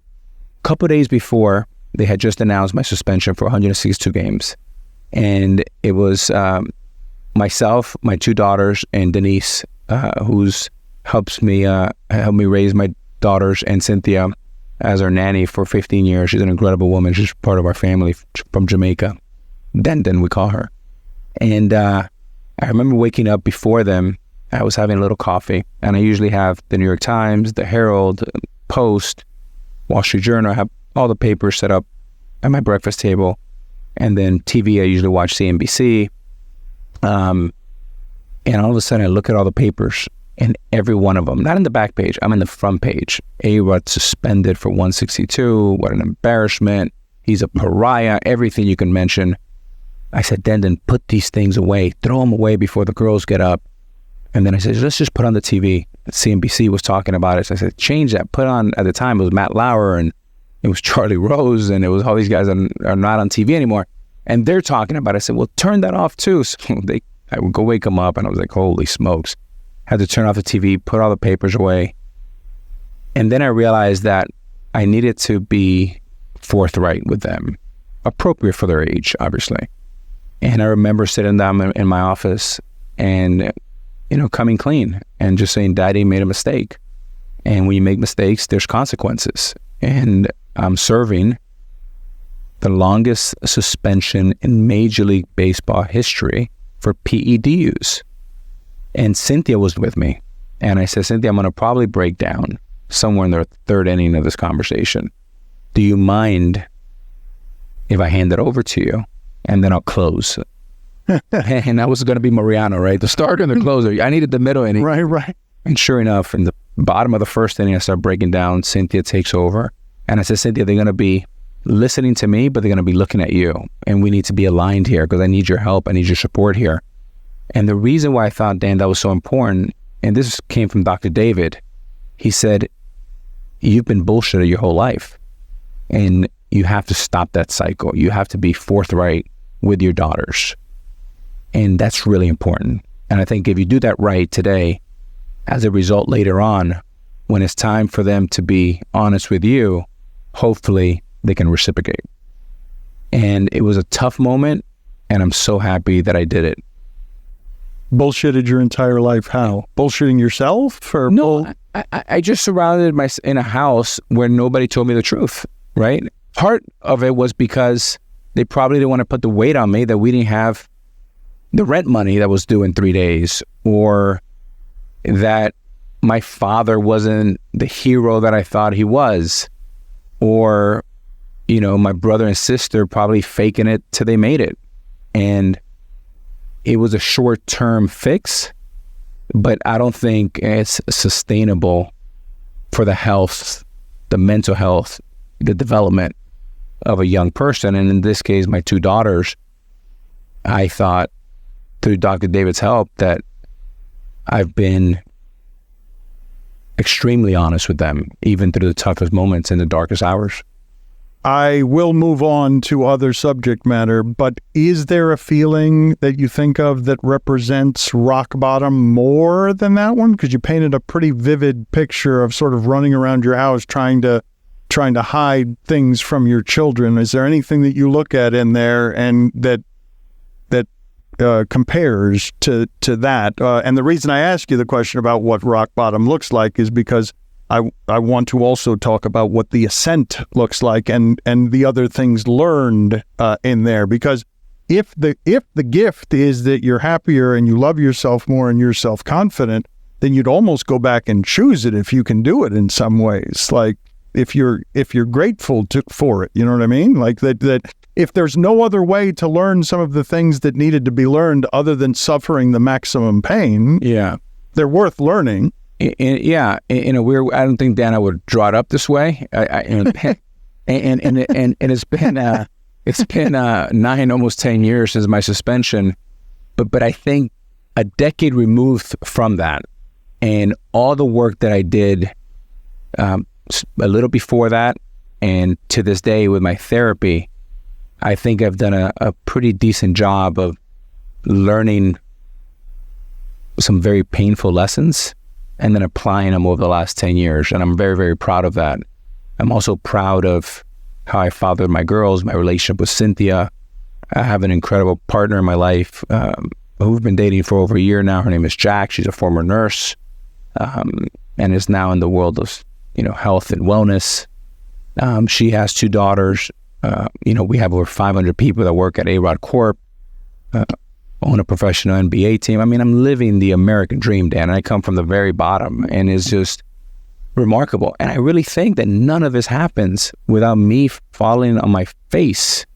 couple days before, they had just announced my suspension for 162 games. And it was myself, my 2 daughters, and Denise, who's helped me raise my daughters, and Cynthia as our nanny for 15 years. She's an incredible woman. She's part of our family from Jamaica. Den, we call her. And I remember waking up before them. I was having a little coffee, and I usually have the New York Times, the Herald, Post, Wall Street Journal. I have all the papers set up at my breakfast table. And then TV, I usually watch CNBC. And all of a sudden I look at all the papers, and every one of them, not in the back page, I'm in the front page. A-Rod suspended for 162. What an embarrassment. He's a pariah. Everything you can mention. I said, Dendon, put these things away. Throw them away before the girls get up. And then I said, let's just put on the TV. CNBC was talking about it. So I said, change that. Put on, at the time, it was Matt Lauer, and it was Charlie Rose, and it was all these guys that are not on TV anymore. And they're talking about it. I said, well, turn that off too. So I would go wake them up, and I was like, holy smokes. Had to turn off the TV, put all the papers away. And then I realized that I needed to be forthright with them, appropriate for their age, obviously. And I remember sitting down in my office and, coming clean and just saying, Daddy made a mistake. And when you make mistakes, there's consequences. And I'm serving the longest suspension in Major League Baseball history for PED use. And Cynthia was with me. And I said, Cynthia, I'm going to probably break down somewhere in the third inning of this conversation. Do you mind if I hand it over to you? And then I'll close. And that was going to be Mariano, right? The starter and the closer. I needed the middle inning. Right. And sure enough, in the bottom of the first inning, I start breaking down. Cynthia takes over. And I said, Cynthia, they're going to be listening to me, but they're going to be looking at you. And we need to be aligned here because I need your help. I need your support here. And the reason why I thought, Dan, that was so important, and this came from Dr. David, he said, you've been bullshitted your whole life. And you have to stop that cycle. You have to be forthright with your daughters. And that's really important. And I think if you do that right today, as a result later on, when it's time for them to be honest with you, hopefully they can reciprocate. And it was a tough moment, and I'm so happy that I did it. Bullshitted your entire life? How? Bullshitting yourself? Or no, I just surrounded myself in a house where nobody told me the truth, right? Part of it was because they probably didn't want to put the weight on me that we didn't have the rent money that was due in 3 days, or that my father wasn't the hero that I thought he was, or, my brother and sister probably faking it till they made it. And it was a short-term fix, but I don't think it's sustainable for the health, the mental health, the development of a young person. And in this case, my 2 daughters, I thought through Dr. David's help that I've been extremely honest with them, even through the toughest moments and the darkest hours. I will move on to other subject matter, but is there a feeling that you think of that represents rock bottom more than that one? Because you painted a pretty vivid picture of sort of running around your house trying to hide things from your children. Is there anything that you look at in there and that compares to that? And the reason I ask you the question about what rock bottom looks like is because I want to also talk about what the ascent looks like and the other things learned in there. Because if the gift is that you're happier and you love yourself more and you're self-confident, then you'd almost go back and choose it if you can do it in some ways. Like if you're grateful for it, you know what I mean? Like that if there's no other way to learn some of the things that needed to be learned other than suffering the maximum pain, they're worth learning. In a weird, I don't think, Dan, I would draw it up this way. And it's been 9, almost 10 years since my suspension, but I think a decade removed from that, and all the work that I did a little before that, and to this day with my therapy, I think I've done a pretty decent job of learning some very painful lessons and then applying them over the last 10 years. And I'm very, very proud of that. I'm also proud of how I fathered my girls, my relationship with Cynthia. I have an incredible partner in my life who we've been dating for over a year now. Her name is Jack. She's a former nurse and is now in the world of, health and wellness. She has 2 daughters. We have over 500 people that work at A-Rod Corp, own a professional NBA team. I mean, I'm living the American dream, Dan. I come from the very bottom, and it's just remarkable. And I really think that none of this happens without me falling on my face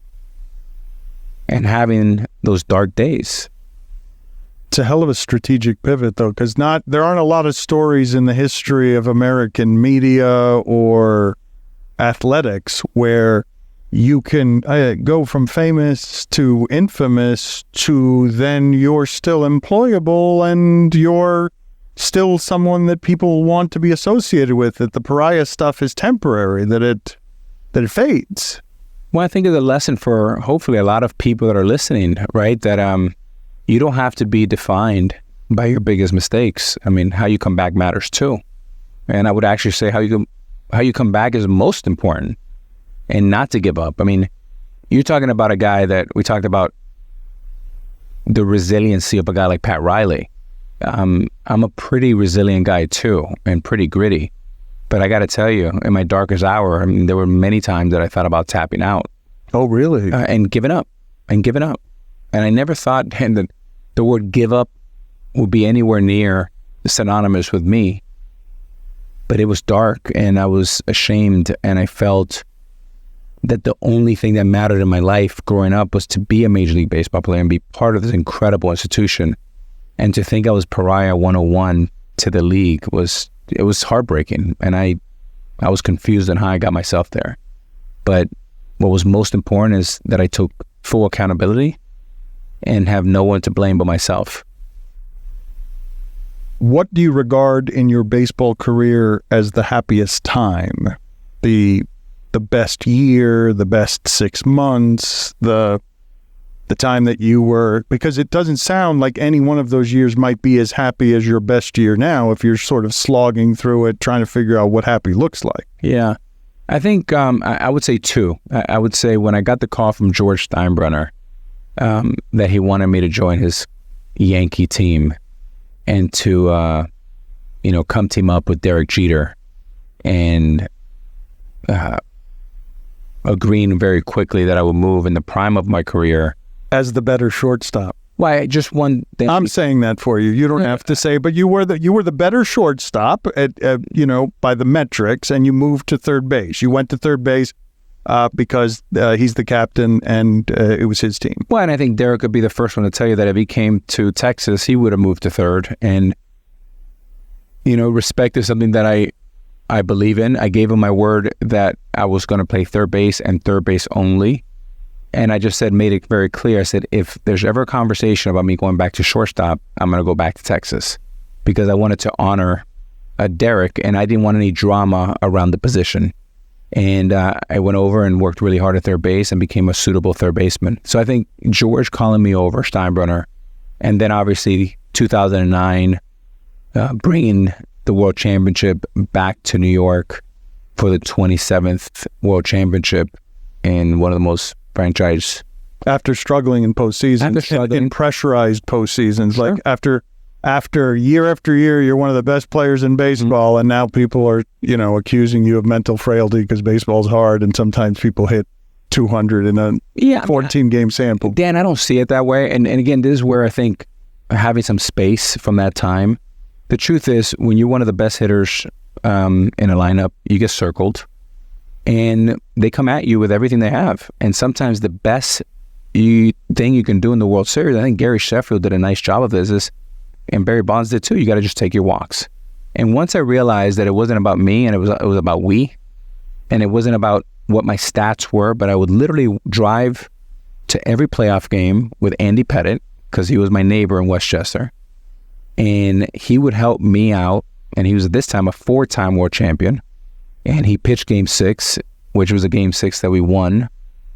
and having those dark days. It's a hell of a strategic pivot, though, because there aren't a lot of stories in the history of American media or athletics where you can go from famous to infamous to then you're still employable and you're still someone that people want to be associated with, that the pariah stuff is temporary, that it fades. Well, I think it's a lesson for hopefully a lot of people that are listening, right? That you don't have to be defined by your biggest mistakes. I mean, how you come back matters too. And I would actually say how you come back is most important, and not to give up. I mean, you're talking about a guy that we talked about, the resiliency of a guy like Pat Riley. I'm a pretty resilient guy too, and pretty gritty. But I got to tell you, in my darkest hour, I mean, there were many times that I thought about tapping out. Oh, really? And giving up. And I never thought that the word give up would be anywhere near synonymous with me. But it was dark, and I was ashamed, and I felt that the only thing that mattered in my life growing up was to be a Major League Baseball player and be part of this incredible institution. And to think I was pariah 101 to the league was heartbreaking. And I was confused on how I got myself there. But what was most important is that I took full accountability and have no one to blame but myself. What do you regard in your baseball career as the happiest time? The best year, the best 6 months, the time that you were, because it doesn't sound like any one of those years might be as happy as your best year now if you're sort of slogging through it, trying to figure out what happy looks like. Yeah. I think I would say two. I would say when I got the call from George Steinbrenner that he wanted me to join his Yankee team and to, come team up with Derek Jeter, and agreeing very quickly that I would move in the prime of my career as the better shortstop. Why? Just one thing. I'm saying that for you. You don't have to say, but you were the better shortstop at by the metrics, and you moved to third base. You went to third base because he's the captain, and it was his team. Well, and I think Derek would be the first one to tell you that if he came to Texas, he would have moved to third. And respect is something that I believe in. I gave him my word that I was going to play third base and third base only. And I just made it very clear. I said, if there's ever a conversation about me going back to shortstop, I'm going to go back to Texas, because I wanted to honor Derek, and I didn't want any drama around the position. And I went over and worked really hard at third base and became a suitable third baseman. So I think George calling me over, Steinbrenner, and then obviously 2009, bringing the World Championship back to New York for the 27th World Championship in one of the most franchise. After struggling in postseasons, in pressurized postseasons, sure. Like after year, you're one of the best players in baseball, mm-hmm. and now people are, accusing you of mental frailty because baseball's hard, and sometimes people hit 200 in a 14-game sample. Dan, I don't see it that way. And again, this is where I think having some space from that time. The truth is, when you're one of the best hitters in a lineup, you get circled, and they come at you with everything they have. And sometimes the best thing you can do in the World Series, I think Gary Sheffield did a nice job of this, and Barry Bonds did too. You got to just take your walks. And once I realized that it wasn't about me, and it was about we, and it wasn't about what my stats were, but I would literally drive to every playoff game with Andy Pettit, because he was my neighbor in Westchester, and he would help me out. And he was at this time a 4-time world champion, and he pitched Game 6, which was a Game 6 that we won.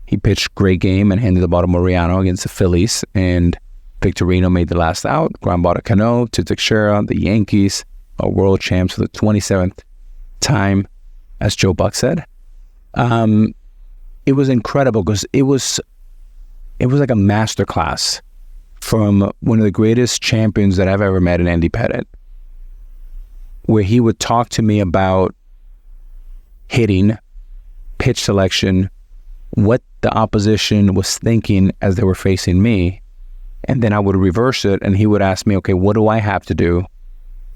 He pitched great game and handed the ball to Mariano against the Phillies, and Victorino made the last out. Ground ball to Cano, to Teixeira. The Yankees are world champs for the 27th time, as Joe Buck said. It was incredible because it was like a masterclass from one of the greatest champions that I've ever met in Andy Pettit, where he would talk to me about hitting, pitch selection, what the opposition was thinking as they were facing me. And then I would reverse it, and he would ask me, okay, what do I have to do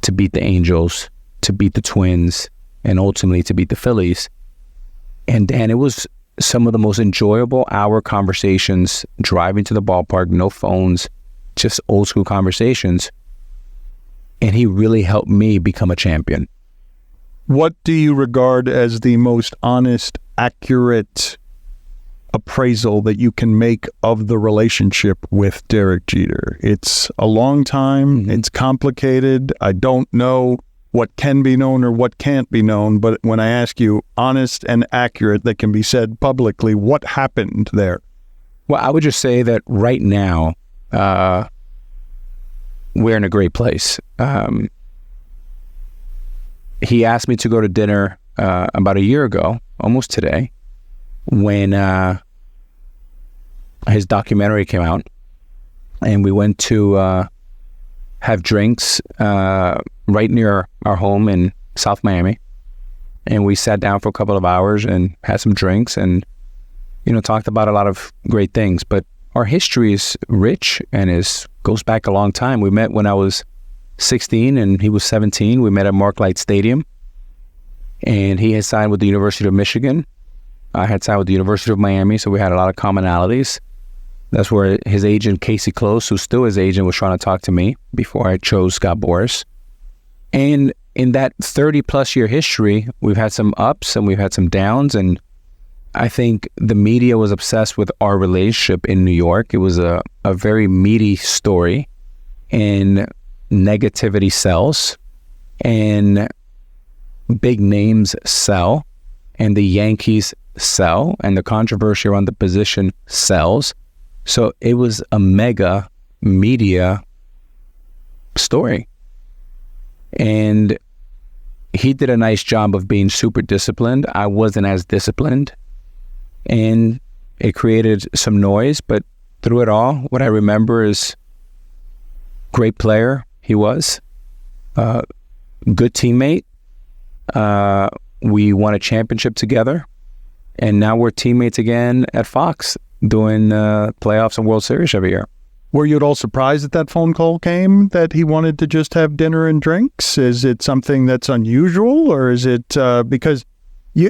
to beat the Angels, to beat the Twins, and ultimately to beat the Phillies. And Dan, it was some of the most enjoyable hour conversations, driving to the ballpark, no phones, just old school conversations. And he really helped me become a champion. What do you regard as the most honest, accurate appraisal that you can make of the relationship with Derek Jeter? It's a long time. It's complicated. I don't know what can be known or what can't be known, but when I ask you honest and accurate that can be said publicly, what happened there? Well, I would just say that right now, we're in a great place. He asked me to go to dinner about a year ago, almost today, when his documentary came out, and we went to have drinks right near our home in South Miami, and we sat down for a couple of hours and had some drinks and, talked about a lot of great things. But our history is rich and goes back a long time. We met when I was 16 and he was 17. We met at Mark Light Stadium, and he had signed with the University of Michigan. I had signed with the University of Miami, so we had a lot of commonalities. That's where his agent, Casey Close, who's still his agent, was trying to talk to me before I chose Scott Boras. And in that 30-plus year history, we've had some ups and we've had some downs, and I think the media was obsessed with our relationship in New York. It was a very meaty story, and negativity sells, and big names sell, and the Yankees sell, and the controversy around the position sells. So it was a mega media story. And he did a nice job of being super disciplined. I wasn't as disciplined. And it created some noise, but through it all, what I remember is great player he was, good teammate. We won a championship together, and now we're teammates again at Fox doing playoffs and World Series every year. Were you at all surprised that that phone call came, that he wanted to just have dinner and drinks? Is it something that's unusual, or is it because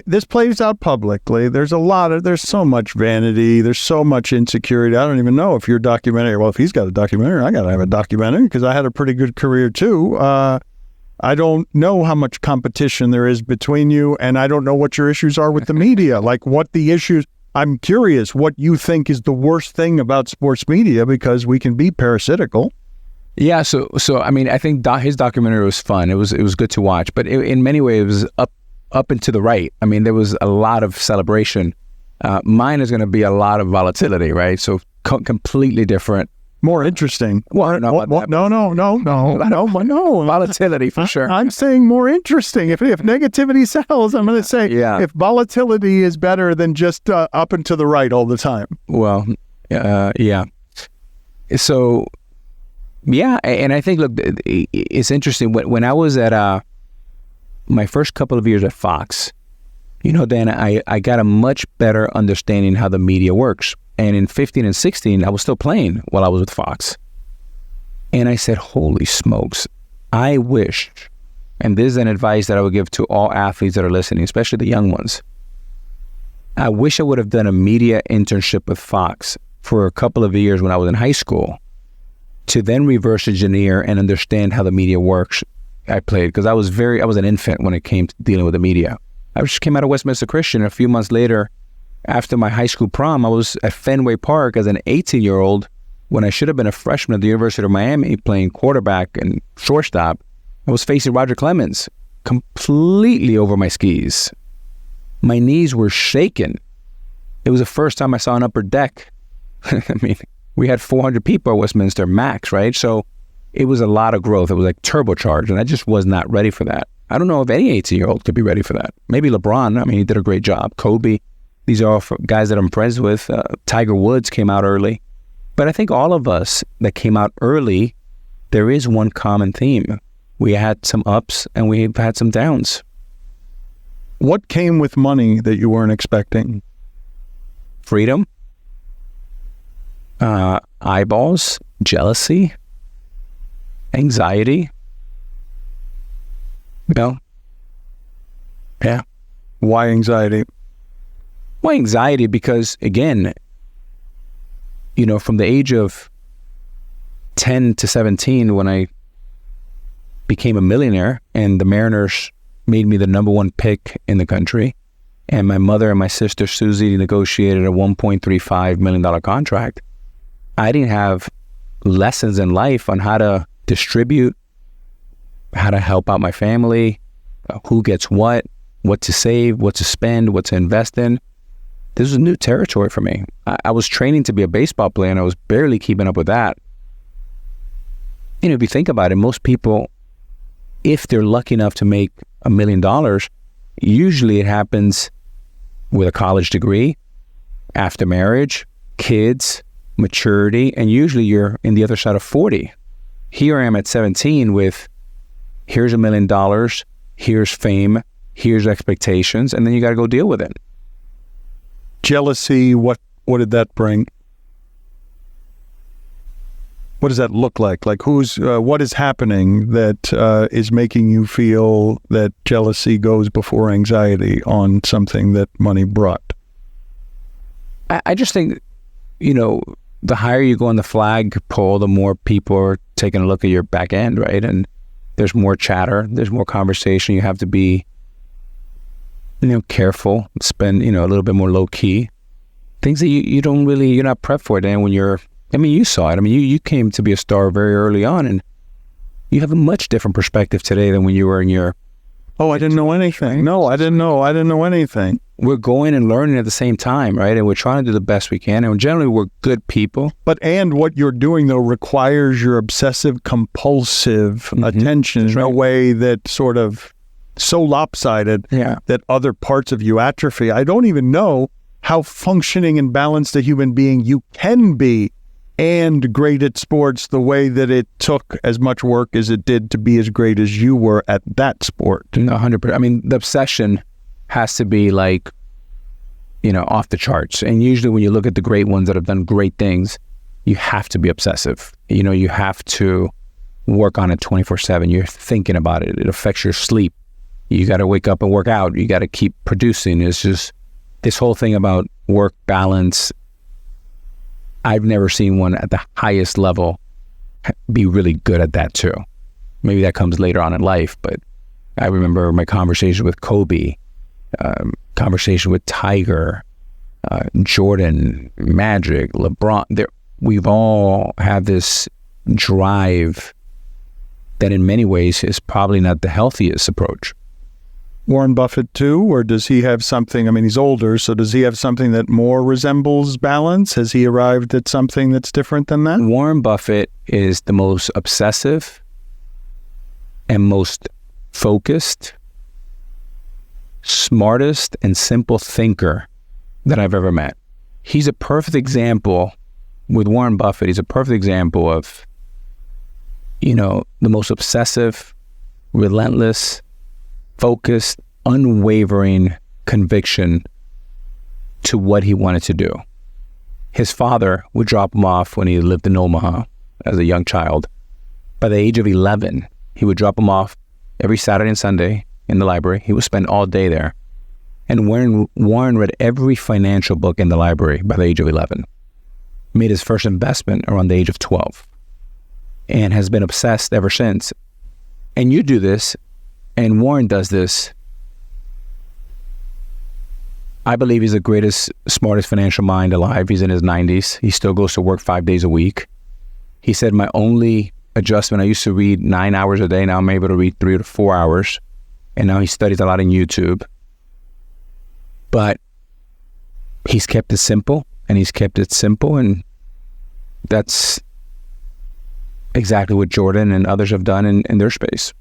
this plays out publicly? There's so much vanity. There's so much insecurity. I don't even know if your documentary, well, if he's got a documentary, I got to have a documentary because I had a pretty good career too. I don't know how much competition there is between you, and I don't know what your issues are with the media, like what the issues. I'm curious what you think is the worst thing about sports media, because we can be parasitical. Yeah, so I mean, I think his documentary was fun. It was good to watch, but in many ways it was up and to the right. I mean, there was a lot of celebration. Mine is going to be a lot of volatility, right? So completely different. More interesting. Well, no. Volatility for sure. I'm saying more interesting. If negativity sells, I'm going to say if volatility is better than just up and to the right all the time. Well, yeah. So, yeah, and I think, look, it's interesting. When I was at my first couple of years at Fox, Dan, I got a much better understanding how the media works. And in 15 and 16, I was still playing while I was with Fox. And I said, holy smokes, I wish, and this is an advice that I would give to all athletes that are listening, especially the young ones. I wish I would have done a media internship with Fox for a couple of years when I was in high school to then reverse engineer and understand how the media works. I played because I was an infant when it came to dealing with the media. I just came out of Westminster Christian. A few months later, after my high school prom, I was at Fenway Park as an 18-year-old when I should have been a freshman at the University of Miami playing quarterback and shortstop. I was facing Roger Clemens, completely over my skis. My knees were shaking. It was the first time I saw an upper deck. I mean, we had 400 people at Westminster max, right? So it was a lot of growth. It was like turbocharged, and I just was not ready for that. I don't know if any 18-year-old could be ready for that. Maybe LeBron. I mean, he did a great job. Kobe. These are all guys that I'm friends with. Tiger Woods came out early. But I think all of us that came out early, there is one common theme. We had some ups and we've had some downs. What came with money that you weren't expecting? Freedom, eyeballs, jealousy, anxiety. Yeah. Why anxiety? Well, anxiety because, again, from the age of 10 to 17, when I became a millionaire and the Mariners made me the number one pick in the country, and my mother and my sister Susie negotiated a $1.35 million contract, I didn't have lessons in life on how to distribute, how to help out my family, who gets what to save, what to spend, what to invest in. This was new territory for me. I was training to be a baseball player, and I was barely keeping up with that. If you think about it, most people, if they're lucky enough to make $1 million, usually it happens with a college degree, after marriage, kids, maturity, and usually you're in the other side of 40. Here I am at 17 with, here's $1 million, here's fame, here's expectations, and then you got to go deal with it. Jealousy, what did that bring? What does that look like? Like what is happening that is making you feel that jealousy goes before anxiety on something that money brought? I just think, the higher you go on the flagpole, the more people are taking a look at your back end, right? And there's more chatter, there's more conversation. You have to be, careful, spend, a little bit more low key. Things that you're not prepped for it. And when you saw it. You came to be a star very early on, and you have a much different perspective today than when you were in your... Oh, I didn't know anything. No, I didn't know anything. We're going and learning at the same time, right? And we're trying to do the best we can. And generally, we're good people. And what you're doing, though, requires your obsessive, compulsive attention in a way that sort of so lopsided that other parts of you atrophy. I don't even know how functioning and balanced a human being you can be and great at sports the way that it took as much work as it did to be as great as you were at that sport. 100%. The obsession has to be like, off the charts. And usually when you look at the great ones that have done great things, you have to be obsessive. You have to work on it 24/7. You're thinking about it. It affects your sleep. You got to wake up and work out. You got to keep producing. It's just this whole thing about work balance. I've never seen one at the highest level be really good at that too. Maybe that comes later on in life, but I remember my conversation with Kobe, conversation with Tiger, Jordan, Magic, LeBron. We've all had this drive that in many ways is probably not the healthiest approach. Warren Buffett too, or does he have something, he's older, so does he have something that more resembles balance? Has he arrived at something that's different than that? Warren Buffett is the most obsessive and most focused, smartest and simple thinker that I've ever met. He's a perfect example, with Warren Buffett, he's a perfect example of, the most obsessive, relentless, focused, unwavering conviction to what he wanted to do. His father would drop him off when he lived in Omaha as a young child. By the age of 11, he would drop him off every Saturday and Sunday in the library. He would spend all day there. And Warren read every financial book in the library by the age of 11. Made his first investment around the age of 12. And has been obsessed ever since. And you do this, and Warren does this. I believe he's the greatest, smartest financial mind alive. He's in his 90s. He still goes to work 5 days a week. He said, my only adjustment, I used to read 9 hours a day. Now I'm able to read 3 to 4 hours. And now he studies a lot on YouTube. But he's kept it simple, and that's exactly what Jordan and others have done in their space.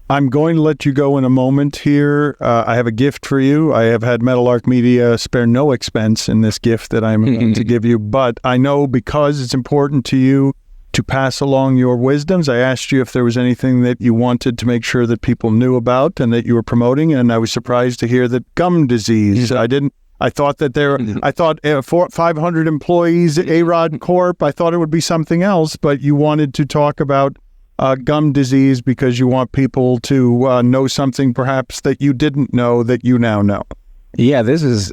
I'm going to let you go in a moment here. I have a gift for you. I have had Meadowlark Media spare no expense in this gift that I'm going to give you, but I know because it's important to you to pass along your wisdoms, I asked you if there was anything that you wanted to make sure that people knew about and that you were promoting, and I was surprised to hear that gum disease. I thought that 500 employees, A-Rod Corp, I thought it would be something else, but you wanted to talk about gum disease because you want people to know something perhaps that you didn't know that you now know. Yeah, this is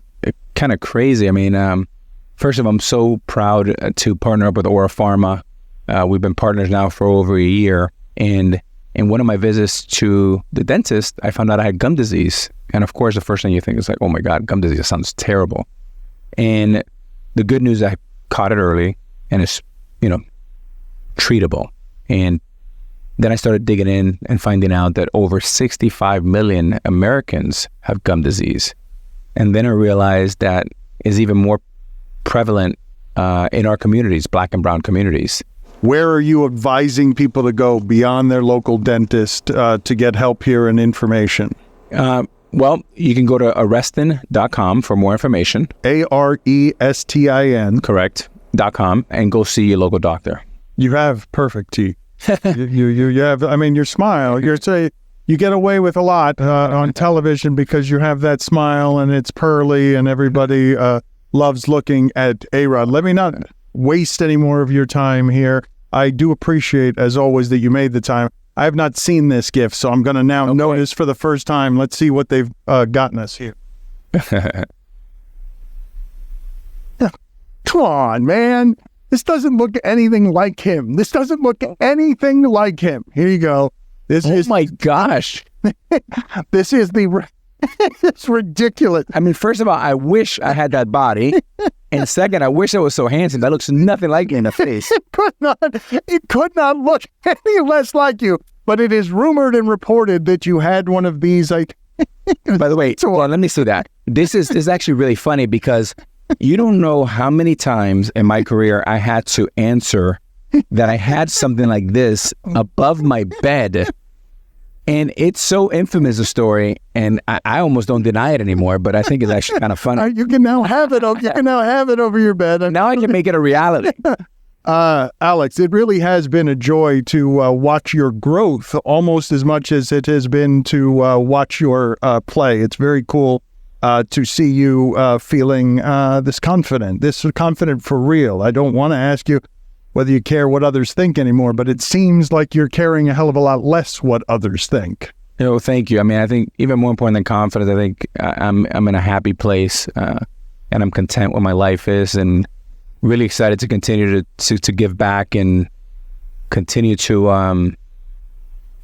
kind of crazy. I mean, first of all, I'm so proud to partner up with OraPharma. We've been partners now for over a year. And in one of my visits to the dentist, I found out I had gum disease. And of course, the first thing you think is like, oh my God, gum disease sounds terrible. And the good news, I caught it early and it's, treatable. And then I started digging in and finding out that over 65 million Americans have gum disease. And then I realized that is even more prevalent in our communities, Black and brown communities. Where are you advising people to go beyond their local dentist to get help here and information? Well, you can go to Arestin.com for more information. ARESTIN. Correct. .com and go see your local doctor. You have perfect teeth. you have, I mean, your smile, you get away with a lot on television because you have that smile and it's pearly and everybody loves looking at A-Rod. Let me not waste any more of your time here. I do appreciate, as always, that you made the time. I have not seen this gift, so I'm going to now notice for the first time. Let's see what they've gotten us here. Come on, man. This doesn't look anything like him. This doesn't look anything like him. Here you go. Oh my gosh. This is it's ridiculous. I mean, first of all, I wish I had that body. And second, I wish I was so handsome. That looks nothing like you in the face. It could not look any less like you. But it is rumored and reported that you had one of these. By the way, let me say that. This is actually really funny because you don't know how many times in my career I had to answer that I had something like this above my bed. And it's so infamous a story, and I almost don't deny it anymore, but I think it's actually kind of funny. You can now have it over your bed. Now I can make it a reality. Alex, it really has been a joy to watch your growth almost as much as it has been to watch your play. It's very cool to see you feeling this confident for real. I don't want to ask you whether you care what others think anymore, but it seems like you're caring a hell of a lot less what others think. Thank you. I mean, I think even more important than confidence, I think I'm in a happy place and I'm content where my life is, and really excited to continue to give back and continue to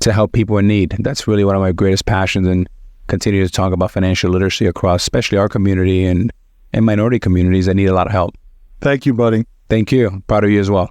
help people in need. That's really one of my greatest passions, and continue to talk about financial literacy across, especially our community and minority communities that need a lot of help. Thank you, buddy. Thank you. Proud of you as well.